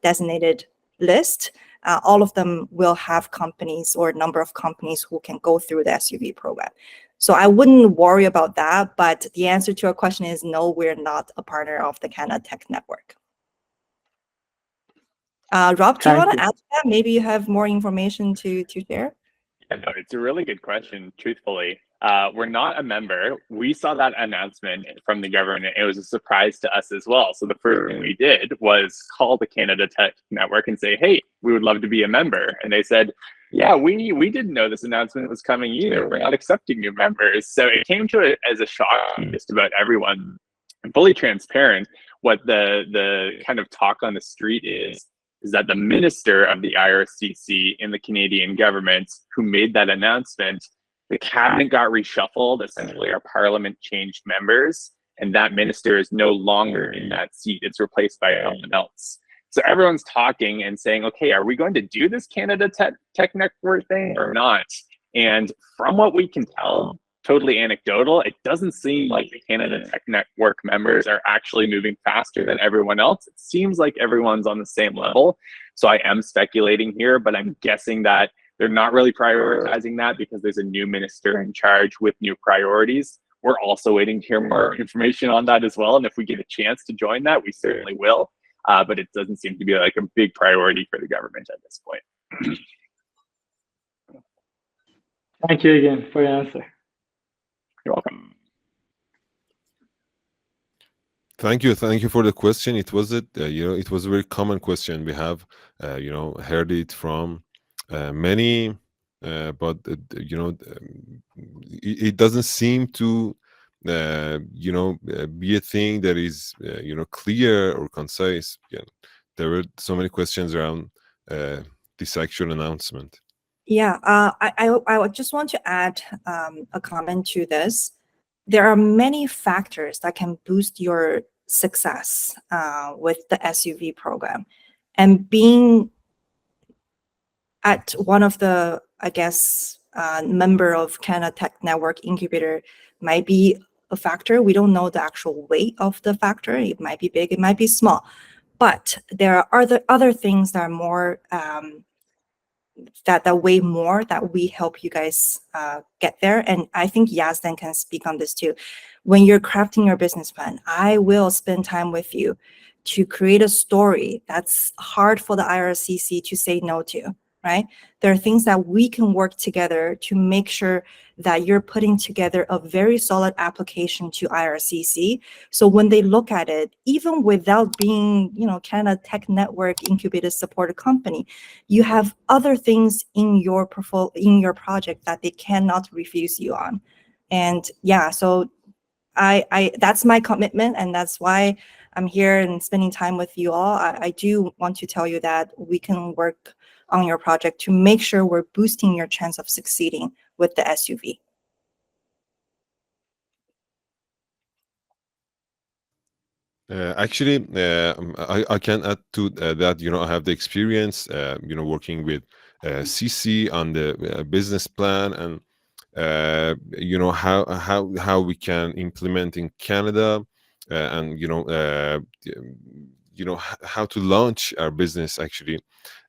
designated list. All of them will have companies or a number of companies who can go through the SUV program. So I wouldn't worry about that, but the answer to your question is no, we're not a partner of the Canada Tech Network. Rob, do you want to add to that? Maybe you have more information to share? Yeah, no, it's a really good question, truthfully. We're not a member. We saw that announcement from the government. It was a surprise to us as well. So the first thing we did was call the Canada Tech Network and say, hey, we would love to be a member. And they said, yeah, we didn't know this announcement was coming either. We're not accepting new members. So it came to it as a shock to just about everyone. And fully transparent, what the kind of talk on the street is that the minister of the IRCC in the Canadian government who made that announcement, the cabinet got reshuffled. Essentially, our parliament changed members, and that minister is no longer in that seat. It's replaced by someone else. So everyone's talking and saying, okay, are we going to do this Canada Tech Network thing or not? And from what we can tell, totally anecdotal, it doesn't seem like the Canada Tech Network members are actually moving faster than everyone else. It seems like everyone's on the same level. So I am speculating here, but I'm guessing that they're not really prioritizing that because there's a new minister in charge with new priorities. We're also waiting to hear more information on that as well. And if we get a chance to join that, we certainly will. But it doesn't seem to be like a big priority for the government at this point. Thank you again for your answer. You're welcome. Thank you for the question. It was it was a very common question. We have heard it from many, but it doesn't seem to be a thing that is clear or concise. There were so many questions around this actual announcement. Yeah, I just want to add a comment to this. There are many factors that can boost your success with the SUV program, and being at one of the, I guess, member of Canada Tech Network Incubator might be a factor. We don't know the actual weight of the factor. It might be big, it might be small, but there are other things that are more that weigh more, that we help you guys get there. And I think Yazdan can speak on this too. When you're crafting your business plan, I will spend time with you to create a story that's hard for the IRCC to say no to, right? There are things that we can work together to make sure that you're putting together a very solid application to IRCC. So when they look at it, even without being, Canada Tech Network Incubator supported company, you have other things in your portfolio, in your project, that they cannot refuse you on. And yeah, so I that's my commitment, and that's why I'm here and spending time with you all. I do want to tell you that we can work on your project to make sure we're boosting your chance of succeeding with the SUV. Actually, I can add to that. I have the experience, working with CC on the business plan, and how we can implement in Canada, and how to launch our business actually.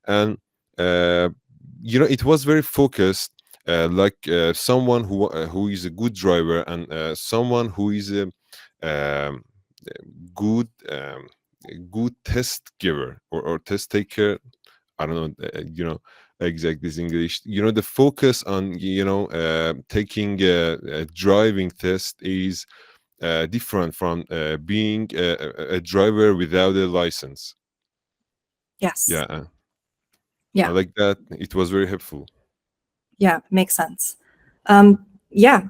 And it was very focused, like someone who is a good driver, and someone who is a good test giver or test taker. I don't know, exactly this English. The focus on taking a driving test is different from being a driver without a license. Yes. Yeah. Yeah. I like that. It was very helpful. Yeah, makes sense. Yeah,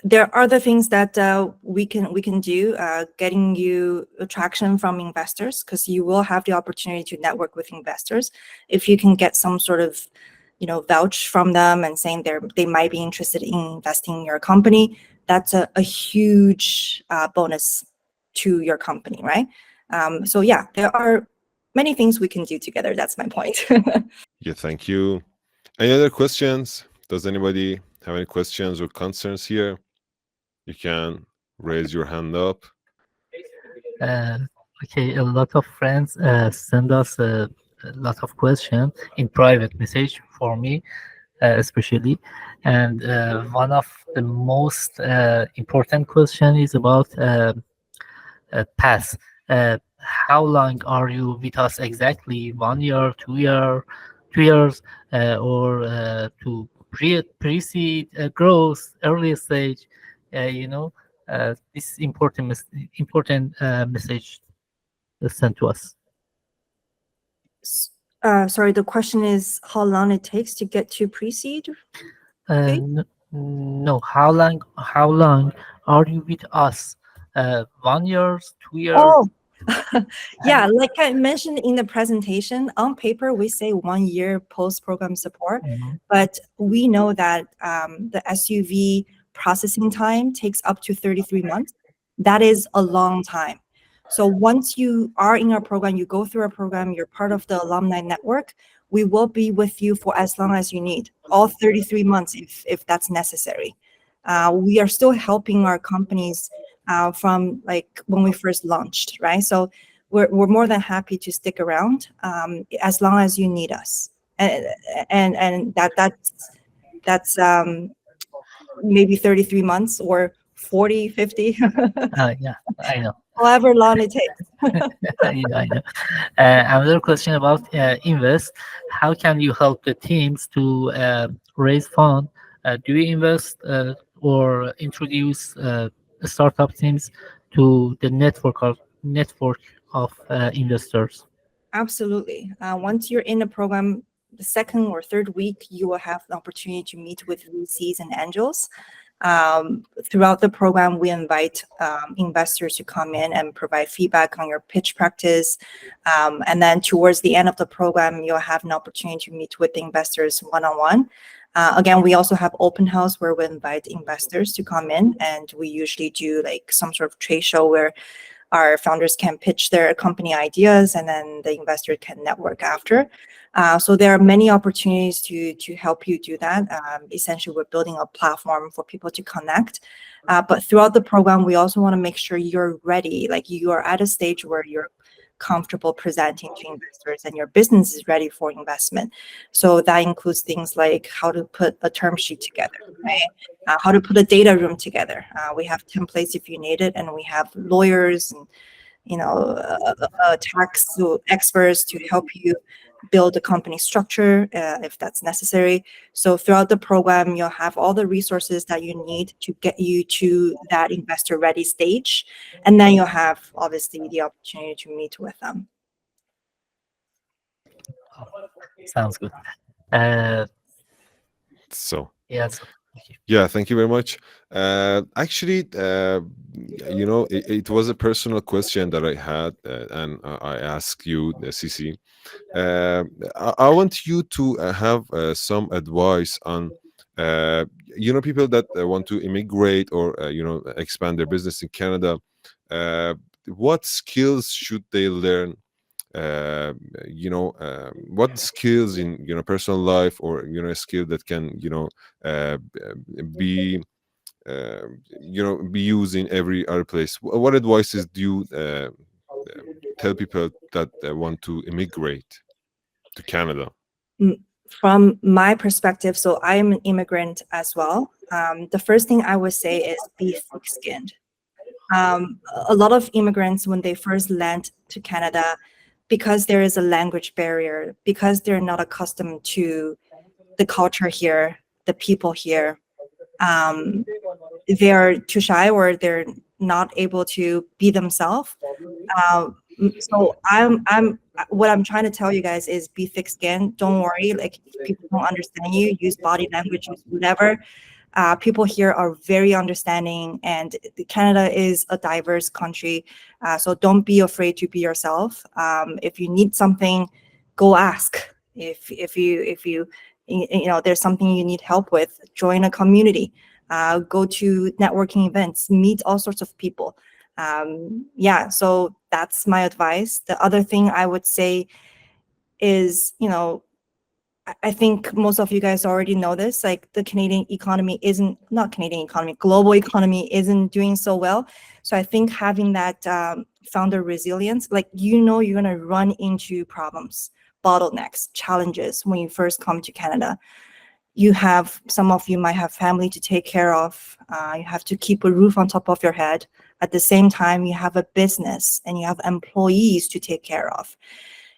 there are other things that we can do, getting you traction from investors, because you will have the opportunity to network with investors. If you can get some sort of vouch from them and saying they might be interested in investing in your company, that's a huge bonus to your company, right? So yeah, there are many things we can do together. That's my point. Yeah, thank you. Any other questions? Does anybody have any questions or concerns here? You can raise your hand up. Okay, a lot of friends send us a lot of questions in private message for me, especially. And one of the most important question is about pass. How long are you with us exactly? 1 year, 2 year, 2 years, or to precede growth, early stage? This important message sent to us. Sorry, the question is how long it takes to get to pre-seed? No, how long are you with us? 1 year, 2 years? Oh, yeah, like I mentioned in the presentation, on paper we say 1 year post-program support, but we know that the SUV processing time takes up to 33 months. That is a long time. So once you are in our program, you go through our program, you're part of the alumni network, we will be with you for as long as you need, all 33 months if that's necessary. We are still helping our companies from like when we first launched, right? So we're more than happy to stick around as long as you need us, and that's maybe 33 months or 40, 50. Yeah, I know. However long it takes. Yeah, I know. Another question about invest. How can you help the teams to raise funds? Do you invest or introduce startup teams to the network of investors? Absolutely. Once you're in the program, the second or third week, you will have the opportunity to meet with VCs and angels. Throughout the program, we invite investors to come in and provide feedback on your pitch practice. And then towards the end of the program, you'll have an opportunity to meet with the investors one-on-one. Again, we also have open house where we invite investors to come in, and we usually do like some sort of trade show where our founders can pitch their company ideas, and then the investor can network after. So there are many opportunities to help you do that. Essentially, we're building a platform for people to connect. But throughout the program, we also want to make sure you're ready, like you are at a stage where you're comfortable presenting to investors and your business is ready for investment. So that includes things like how to put a term sheet together, right? How to put a data room together. We have templates if you need it, and we have lawyers and tax experts to help you build a company structure if that's necessary. So throughout the program, you'll have all the resources that you need to get you to that investor ready stage. And then you'll have obviously the opportunity to meet with them. Sounds good. So Yes. yeah, thank you very much. Actually, it was a personal question that I had, and I asked you, CC. I want you to have some advice on, people that want to immigrate or expand their business in Canada. What skills should they learn? What skills in personal life, or a skill that can be used in every other place. What advices do you tell people that want to immigrate to Canada? From my perspective, so I am an immigrant as well. The first thing I would say is be thick-skinned. A lot of immigrants, when they first land to Canada, because there is a language barrier, because they're not accustomed to the culture here, the people here, they're too shy or they're not able to be themselves. So what I'm trying to tell you guys is be thick-skinned. Don't worry, like if people don't understand you, use body language, use whatever. People here are very understanding, and Canada is a diverse country. So don't be afraid to be yourself. If you need something, go ask. If you there's something you need help with, join a community. Go to networking events, meet all sorts of people. So that's my advice. The other thing I would say is, I think most of you guys already know this, like the global economy isn't doing so well. So I think having that founder resilience, like, you're going to run into problems, bottlenecks, challenges when you first come to Canada. Some of you might have family to take care of. You have to keep a roof on top of your head. At the same time, you have a business and you have employees to take care of.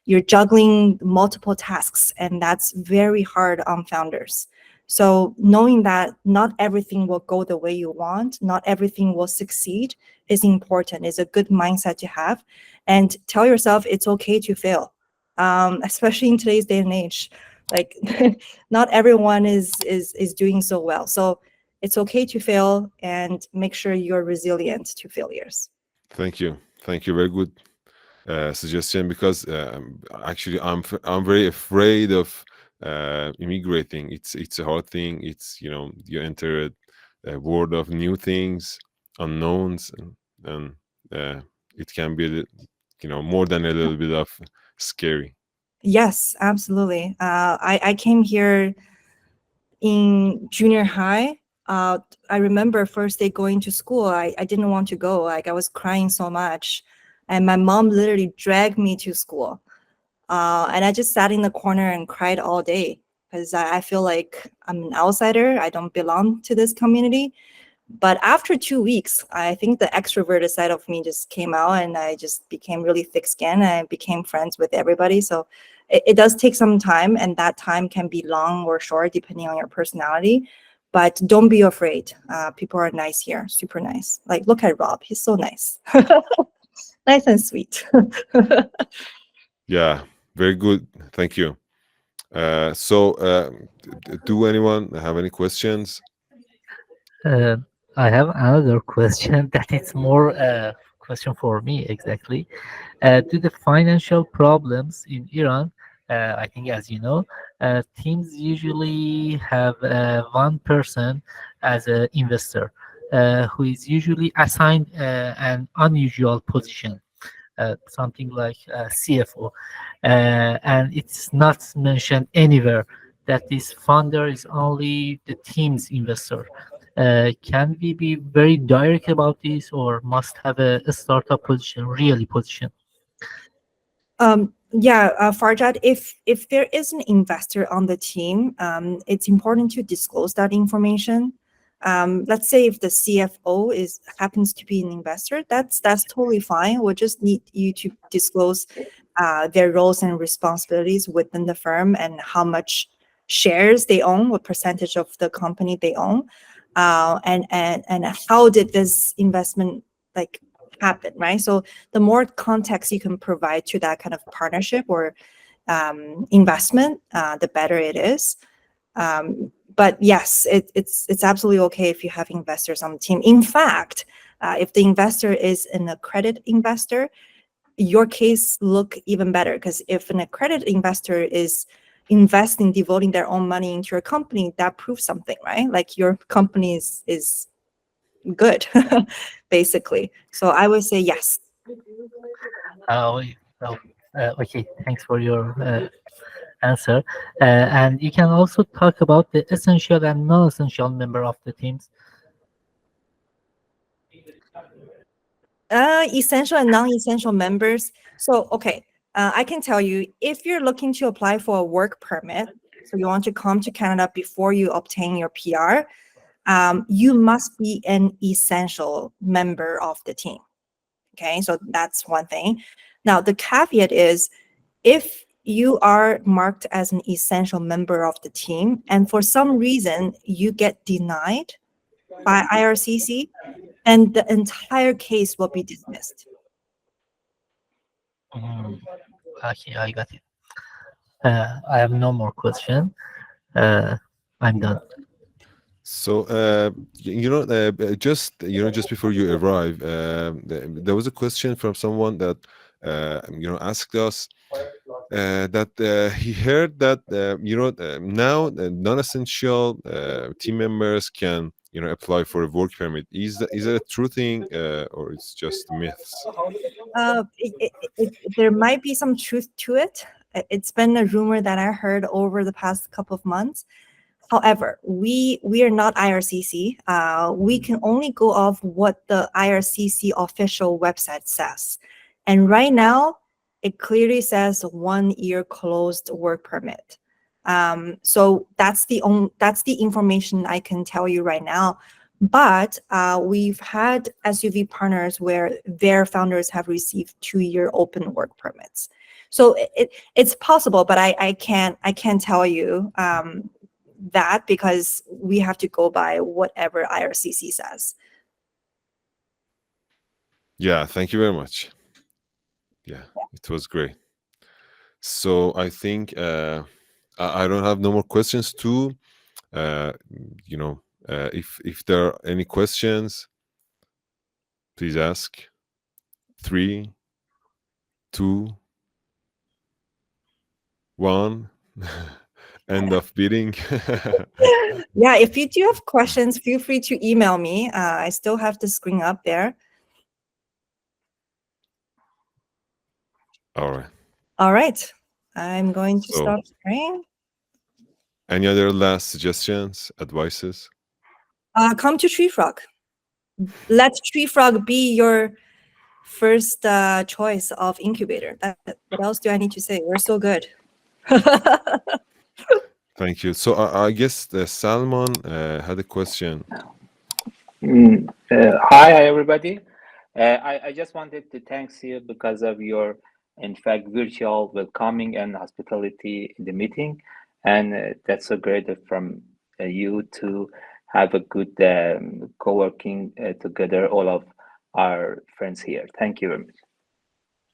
You're juggling multiple tasks, and that's very hard on founders. So knowing that not everything will go the way you want, not everything will succeed is important, is a good mindset to have. And tell yourself it's okay to fail, especially in today's day and age. Like, not everyone is doing so well. So it's okay to fail, and make sure you're resilient to failures. Thank you. Very good suggestion, because actually I'm very afraid of immigrating. It's a hard thing. It's you enter a world of new things, unknowns, and it can be more than a little bit of scary. Yes, absolutely. I came here in junior high. I remember first day going to school, I didn't want to go. Like, I was crying so much. And my mom literally dragged me to school. And I just sat in the corner and cried all day, because I feel like I'm an outsider. I don't belong to this community. But after 2 weeks, I think the extroverted side of me just came out, and I just became really thick-skinned, and I became friends with everybody. So it does take some time, and that time can be long or short depending on your personality. But don't be afraid. People are nice here, super nice. Like, look at Rob, he's so nice. Nice and sweet. Yeah, very good. Thank you. So do anyone have any questions? Uh, I have another question that is more question for me exactly. Do the financial problems in Iran, I think as you know, teams usually have one person as an investor who is usually assigned an unusual position, something like CFO. And it's not mentioned anywhere that this funder is only the team's investor. Can we be very direct about this, or must have a startup position, really position? Farjad, if there is an investor on the team, it's important to disclose that information. Let's say if the CFO happens to be an investor, that's totally fine. We'll just need you to disclose their roles and responsibilities within the firm and how much shares they own, what percentage of the company they own, and how did this investment happen, right? So the more context you can provide to that kind of partnership or investment, the better it is. But yes, it's absolutely okay if you have investors on the team. In fact, if the investor is an accredited investor, your case look even better, because if an accredited investor is investing, devoting their own money into your company, that proves something, right? Like your company is good, basically. So I would say yes. Okay, thanks for your answer. And you can also talk about the essential and non-essential member of the teams. Essential and non-essential members. So, okay, I can tell you, if you're looking to apply for a work permit, so you want to come to Canada before you obtain your PR, you must be an essential member of the team. Okay, so that's one thing. Now, the caveat is, if you are marked as an essential member of the team, and for some reason you get denied by IRCC, and the entire case will be dismissed. Okay, I got it. I have no more question. I'm done. So, just before you arrive, there was a question from someone that asked us that he heard that now non-essential team members can apply for a work permit. Is that a true thing, or it's just myths? There might be some truth to it. It's been a rumor that I heard over the past couple of months. However, we are not IRCC. We can only go off what the IRCC official website says. And right now, it clearly says 1 year closed work permit. So that's the information I can tell you right now. But we've had SUV partners where their founders have received 2-year open work permits. So it's possible, but I can't tell you that, because we have to go by whatever IRCC says. Yeah, thank you very much. Yeah, it was great. So I think I don't have no more questions too. If there are any questions, please ask. 3, 2, 1. End of bidding. Yeah, if you do have questions, feel free to email me. I still have the screen up there. All right. All right. I'm going to stop sharing. Any other last suggestions, advices? Come to TreeFrog. Let TreeFrog be your first choice of incubator. What else do I need to say? We're so good. Thank you. So I guess Salman had a question. Hi, everybody. I just wanted to thank you because of your, in fact, virtual welcoming and hospitality in the meeting. And that's so great from you to have a good co-working together, all of our friends here. Thank you very much.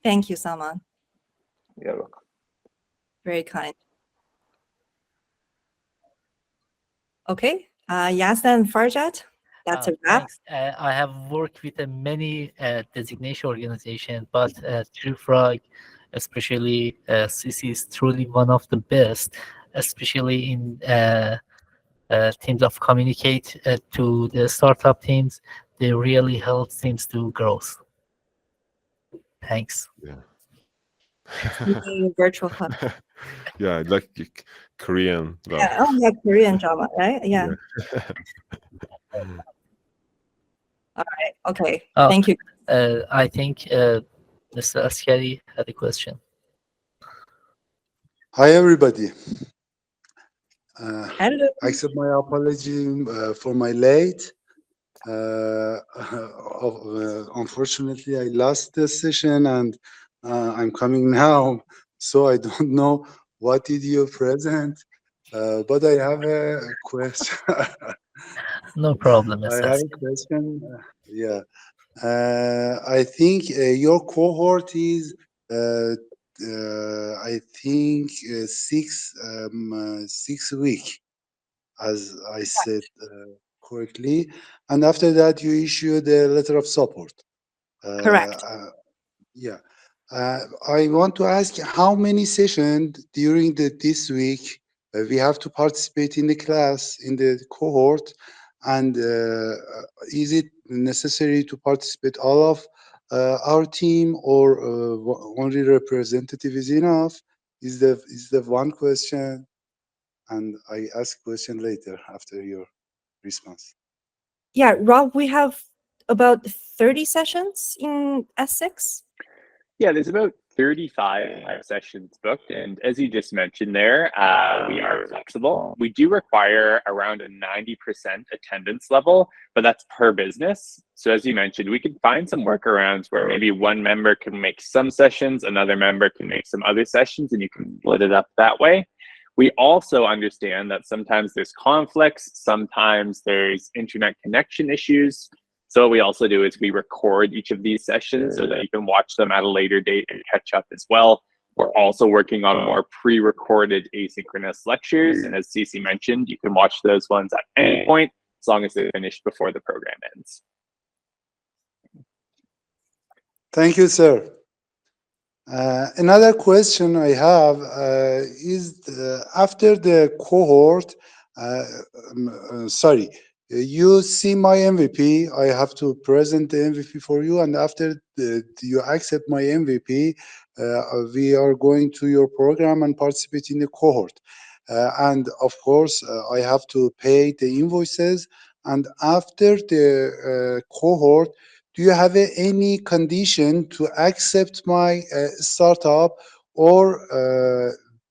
Thank you, Salman. You're welcome. Very kind. Okay, Yasna and Farjad. that's a wrap. Thanks. I have worked with many designation organizations, but TreeFrog, especially CC, is truly one of the best, especially in teams of communicate to the startup teams. They really help teams to grow. Thanks. Yeah. Virtual hub. Yeah, like Korean. Yeah, oh yeah, Korean drama, right? Yeah. All right. Okay. Thank you. I think Mr. Askari had a question. Hi, everybody. Hello. I accept my apology for my late. Unfortunately, I lost the session and I'm coming now, so I don't know what did you present, but I have a question. No problem. I have a question. Yeah. I think your cohort is, I think, 6 weeks, as I said correctly. And after that, you issued a letter of support. Correct. Yeah. I want to ask how many sessions during this week we have to participate in the class, in the cohort, and is it necessary to participate all of our team, or only representative is enough? Is the one question, and I ask question later after your response. Yeah, Rob, we have about 30 sessions in S6. Yeah, there's about 35 sessions booked. And as you just mentioned there, we are flexible. We do require around a 90% attendance level, but that's per business. So as you mentioned, we can find some workarounds where maybe one member can make some sessions, another member can make some other sessions, and you can split it up that way. We also understand that sometimes there's conflicts, sometimes there's internet connection issues. So what we also do is we record each of these sessions so that you can watch them at a later date and catch up as well. We're also working on more pre-recorded asynchronous lectures. And as Cece mentioned, you can watch those ones at any point, as long as they're finished before the program ends. Thank you, sir. Another question I have is after the cohort, you see my MVP, I have to present the MVP for you, and after you accept my MVP, we are going to your program and participate in the cohort. And of course, I have to pay the invoices, and after the cohort, do you have any condition to accept my startup, or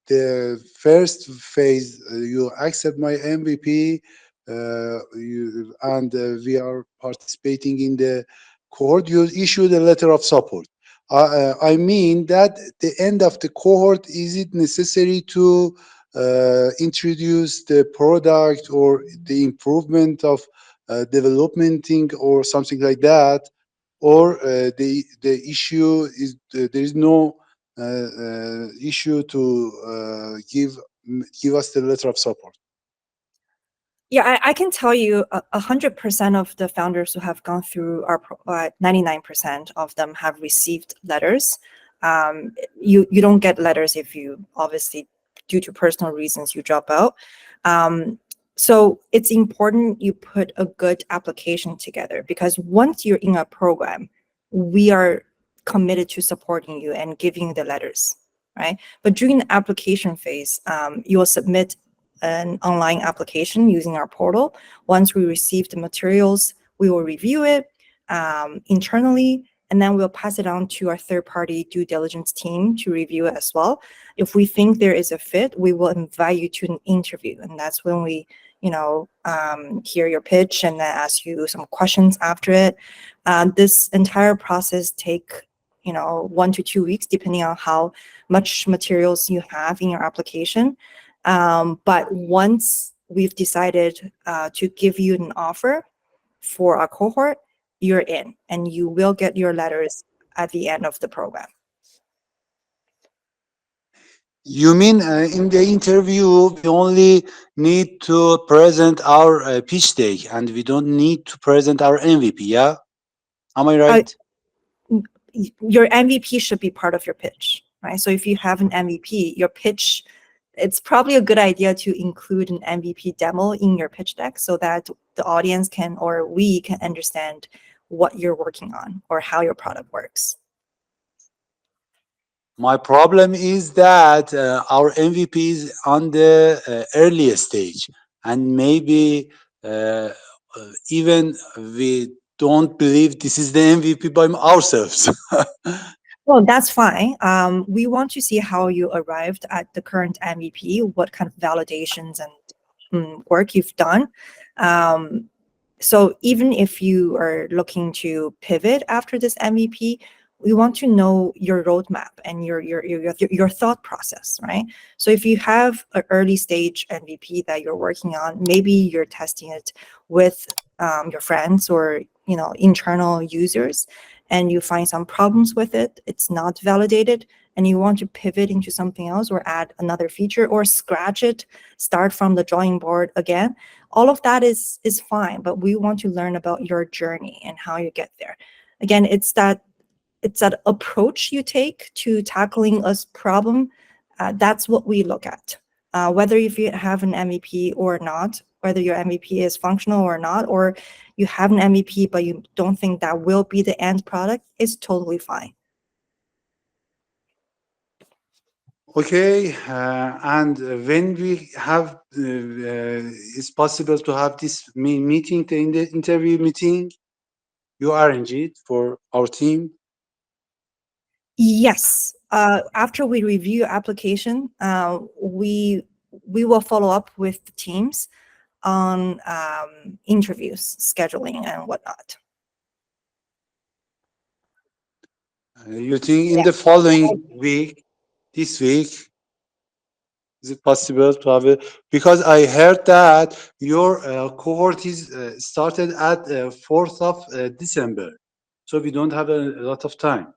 the first phase you accept my MVP and we are participating in the cohort, you issue the letter of support? I mean that the end of the cohort, is it necessary to introduce the product or the improvement of developmenting or something like that, or the issue is there is no issue to give us the letter of support? Yeah, I can tell you 100% of the founders who have gone through our 99% of them have received letters. You don't get letters if you, obviously, due to personal reasons, you drop out. So it's important you put a good application together, because once you're in a program, we are committed to supporting you and giving you the letters, right? But during the application phase, you will submit an online application using our portal. Once we receive the materials, we will review it internally, and then we'll pass it on to our third-party due diligence team to review it as well. If we think there is a fit, we will invite you to an interview, and that's when we, hear your pitch and then ask you some questions after it. This entire process take 1 to 2 weeks, depending on how much materials you have in your application. But once we've decided to give you an offer for our cohort, you're in, and you will get your letters at the end of the program. You mean in the interview, we only need to present our pitch deck and we don't need to present our MVP, yeah? Am I right? Your MVP should be part of your pitch, right? So if you have an MVP, your pitch, it's probably a good idea to include an MVP demo in your pitch deck so that the audience can, or we can understand what you're working on or how your product works. My problem is that our MVP is on the early stage, and maybe even we don't believe this is the MVP by ourselves. Well, that's fine. We want to see how you arrived at the current MVP, what kind of validations and work you've done. So even if you are looking to pivot after this MVP, we want to know your roadmap and your thought process, right? So if you have an early stage MVP that you're working on, maybe you're testing it with your friends or internal users, and you find some problems with it, it's not validated, and you want to pivot into something else or add another feature or scratch it, start from the drawing board again, all of that is fine, but we want to learn about your journey and how you get there. Again, it's that approach you take to tackling a problem. That's what we look at. Whether if you have an MVP or not, whether your MVP is functional or not, or you have an MVP but you don't think that will be the end product, is totally fine. Okay, and when we have, it's possible to have this meeting, the interview meeting, you arrange it for our team? Yes. After we review application, we will follow up with the teams on interviews, scheduling, and whatnot. You think in the following week, this week, is it possible to have it? Because I heard that your cohort is started at 4th of December, so we don't have a lot of time.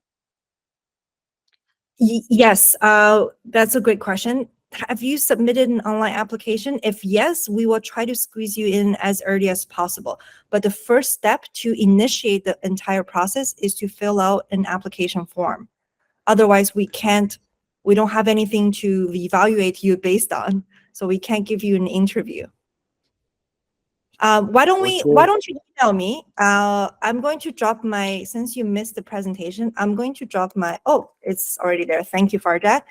Yes, that's a great question. Have you submitted an online application? If yes, we will try to squeeze you in as early as possible. But the first step to initiate the entire process is to fill out an application form. Otherwise, we don't have anything to evaluate you based on, so we can't give you an interview. Why don't you email me? I'm going to drop since you missed the presentation, I'm going to drop it's already there. Thank you, Farjad.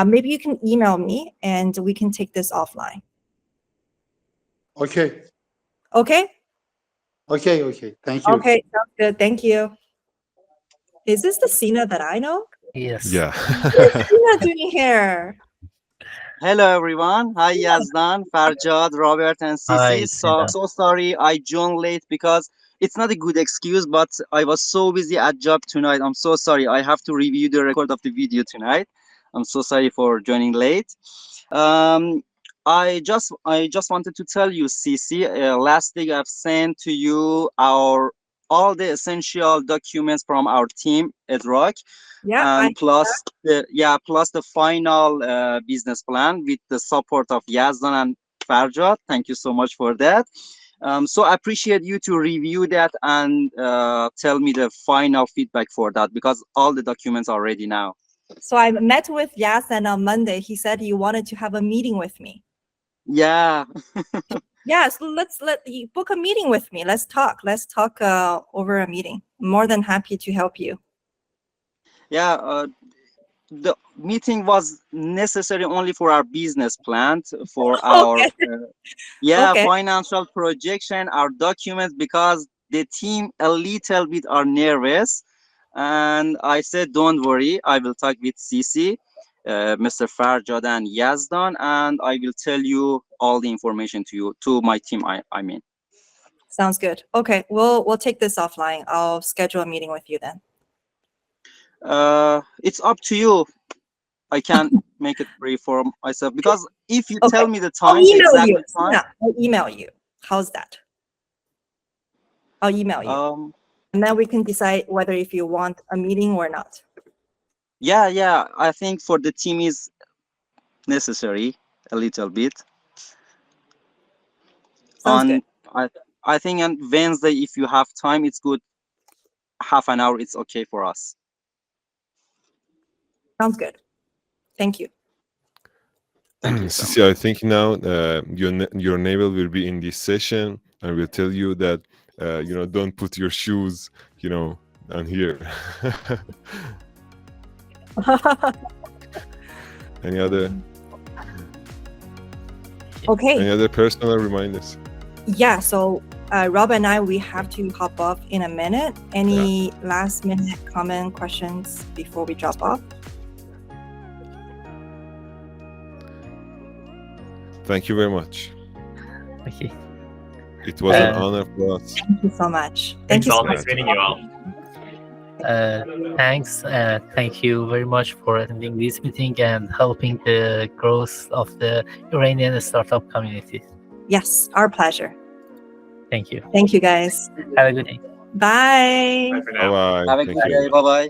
Maybe you can email me and we can take this offline. Okay. Okay? Okay. Thank you. Okay, sounds good. Thank you. Is this the Sina that I know? Yes. Yeah. What is Sina doing here? Hello everyone. Hi Yazdan, Farjad, Robert, and Hi, Sisi. So sorry I joined late because it's not a good excuse, but I was so busy at job tonight. I'm so sorry. I have to review the record of the video tonight. I'm so sorry for joining late. I just wanted to tell you, Sisi, last week I've sent to you all the essential documents from our team at Rock. Yeah, and plus the final business plan with the support of Yazdan and Farjad. Thank you so much for that. So I appreciate you to review that and tell me the final feedback for that, because all the documents are ready now. So I met with Yazdan on Monday. He said he wanted to have a meeting with me. Yeah. Yeah, so let's book a meeting with me. Let's talk over a meeting. I'm more than happy to help you. Yeah, the meeting was necessary only for our business plan, for our financial projection, our documents, because the team a little bit are nervous. And I said, don't worry, I will talk with Sisi, Mr. Farjad and Yazdan, and I will tell you all the information to my team, I mean. Sounds good. Okay, we'll take this offline. I'll schedule a meeting with you then. It's up to you. I can make it free for myself, because if you tell me the time, I'll email you. How's that? I'll email you. And then we can decide whether if you want a meeting or not. Yeah. I think for the team is necessary a little bit. Sounds good. I think on Wednesday, if you have time, it's good. Half an hour, it's okay for us. Sounds good. Thank you. Thank you so Sisi, I think now your neighbor will be in this session and will tell you that don't put your shoes on here. Any other personal reminders? Yeah, so Rob and I, we have to hop off in a minute. Any last minute comment, questions before we drop off? Thank you very much. Okay. It was an honor for us. Thank you so much. Thanks all. Nice meeting you all. Thanks. Thank you very much for attending this meeting and helping the growth of the Iranian startup community. Yes, our pleasure. Thank you. Thank you, guys. Have a good day. Bye. Bye for now. Bye-bye. Have a Thank good you. day. Bye-bye.